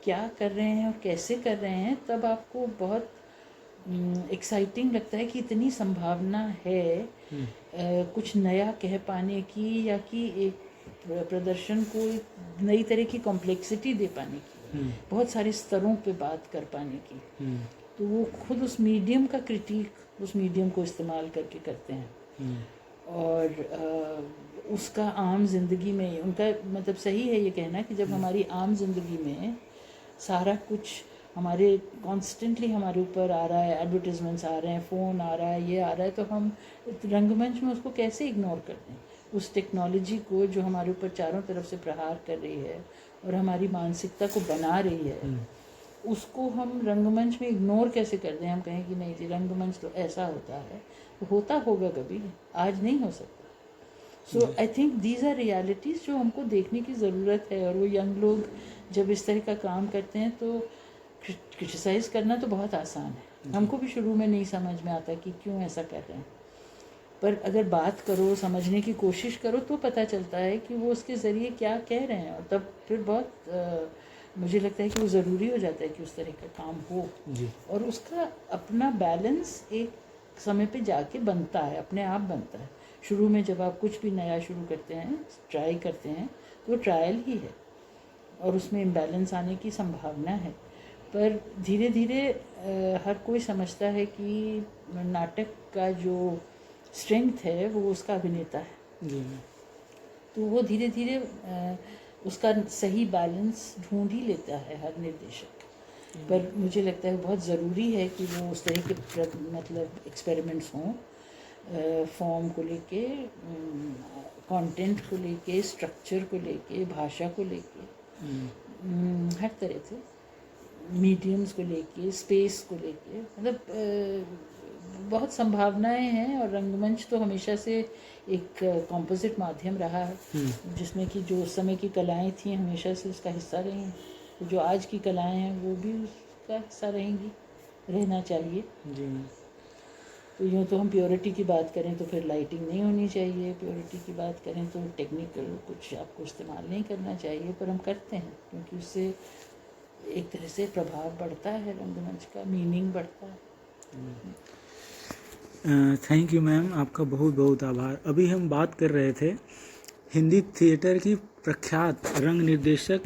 क्या कर रहे हैं और कैसे कर रहे हैं, तब आपको बहुत एक्साइटिंग लगता है कि इतनी संभावना है कुछ नया कह पाने की, या कि एक प्रदर्शन को एक नई तरह की कॉम्प्लेक्सिटी दे पाने की, बहुत सारे स्तरों पे बात कर पाने की। तो वो खुद उस मीडियम का क्रिटिक उस मीडियम को इस्तेमाल करके करते हैं, और उसका आम जिंदगी में उनका मतलब सही है ये कहना कि जब हमारी आम जिंदगी में सारा कुछ हमारे कॉन्स्टेंटली हमारे ऊपर आ रहा है, एडवर्टीजमेंट्स आ रहे हैं, फ़ोन आ रहा है, ये आ रहा है, तो हम रंगमंच में उसको कैसे इग्नोर करते हैं, उस टेक्नोलॉजी को जो हमारे ऊपर चारों तरफ से प्रहार कर रही है और हमारी मानसिकता को बना रही है, उसको हम रंगमंच में इग्नोर कैसे करते हैं। हम कहें कि नहीं जी रंगमंच तो ऐसा होता है, तो होता होगा कभी, आज नहीं हो सकता। So I think these are realities जो हमको देखने की ज़रूरत है, और वो यंग लोग जब इस तरह का काम करते हैं तो क्रिटिसाइज़ करना तो बहुत आसान है। हमको भी शुरू में नहीं समझ में आता कि क्यों ऐसा कर रहे हैं, पर अगर बात करो, समझने की कोशिश करो, तो पता चलता है कि वो उसके ज़रिए क्या कह रहे हैं, और तब फिर बहुत मुझे लगता है कि वो ज़रूरी हो जाता है कि उस तरह का काम हो जी। और उसका अपना बैलेंस एक समय पे जाके बनता है, अपने आप बनता है। शुरू में जब आप कुछ भी नया शुरू करते हैं, ट्राई करते हैं, तो वो ट्रायल ही है और उसमें इम्बैलेंस आने की संभावना है, पर धीरे धीरे हर कोई समझता है कि नाटक का जो स्ट्रेंथ है वो उसका अभिनेता है। जी मैम। तो वो धीरे धीरे उसका सही बैलेंस ढूंढ ही लेता है हर निर्देशक। पर मुझे लगता है बहुत ज़रूरी है कि वो उस तरह के मतलब एक्सपेरिमेंट्स हों, फॉर्म को लेके, कंटेंट को लेके, स्ट्रक्चर को लेके, भाषा को लेके, हर तरह से, मीडियम्स को लेके, स्पेस को लेके, मतलब बहुत संभावनाएं हैं। और रंगमंच तो हमेशा से एक कॉम्पोजिट माध्यम रहा है जिसमें कि जो उस समय की कलाएं थी हमेशा से उसका हिस्सा रही हैं। तो जो आज की कलाएं हैं वो भी उसका हिस्सा रहेंगी, रहना चाहिए। जी मैम। तो यूँ तो हम प्योरिटी की बात करें तो फिर लाइटिंग नहीं होनी चाहिए, प्योरिटी की बात करें तो टेक्निकल कुछ आपको इस्तेमाल नहीं करना चाहिए, पर हम करते हैं क्योंकि उससे एक तरह से प्रभाव बढ़ता है, रंगमंच का मीनिंग बढ़ता है। थैंक यू मैम, आपका बहुत बहुत आभार। अभी हम बात कर रहे थे हिंदी थिएटर की प्रख्यात रंग निर्देशक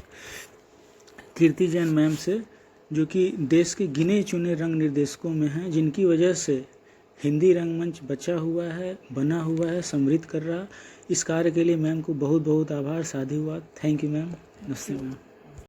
कीर्ति जैन मैम से, जो कि देश के गिने चुने रंग निर्देशकों में हैं, जिनकी वजह से हिंदी रंगमंच बचा हुआ है, बना हुआ है, समृद्ध कर रहा। इस कार्य के लिए मैम को बहुत बहुत आभार, साधुवाद। Thank you ma'am. नमस्ते मैम।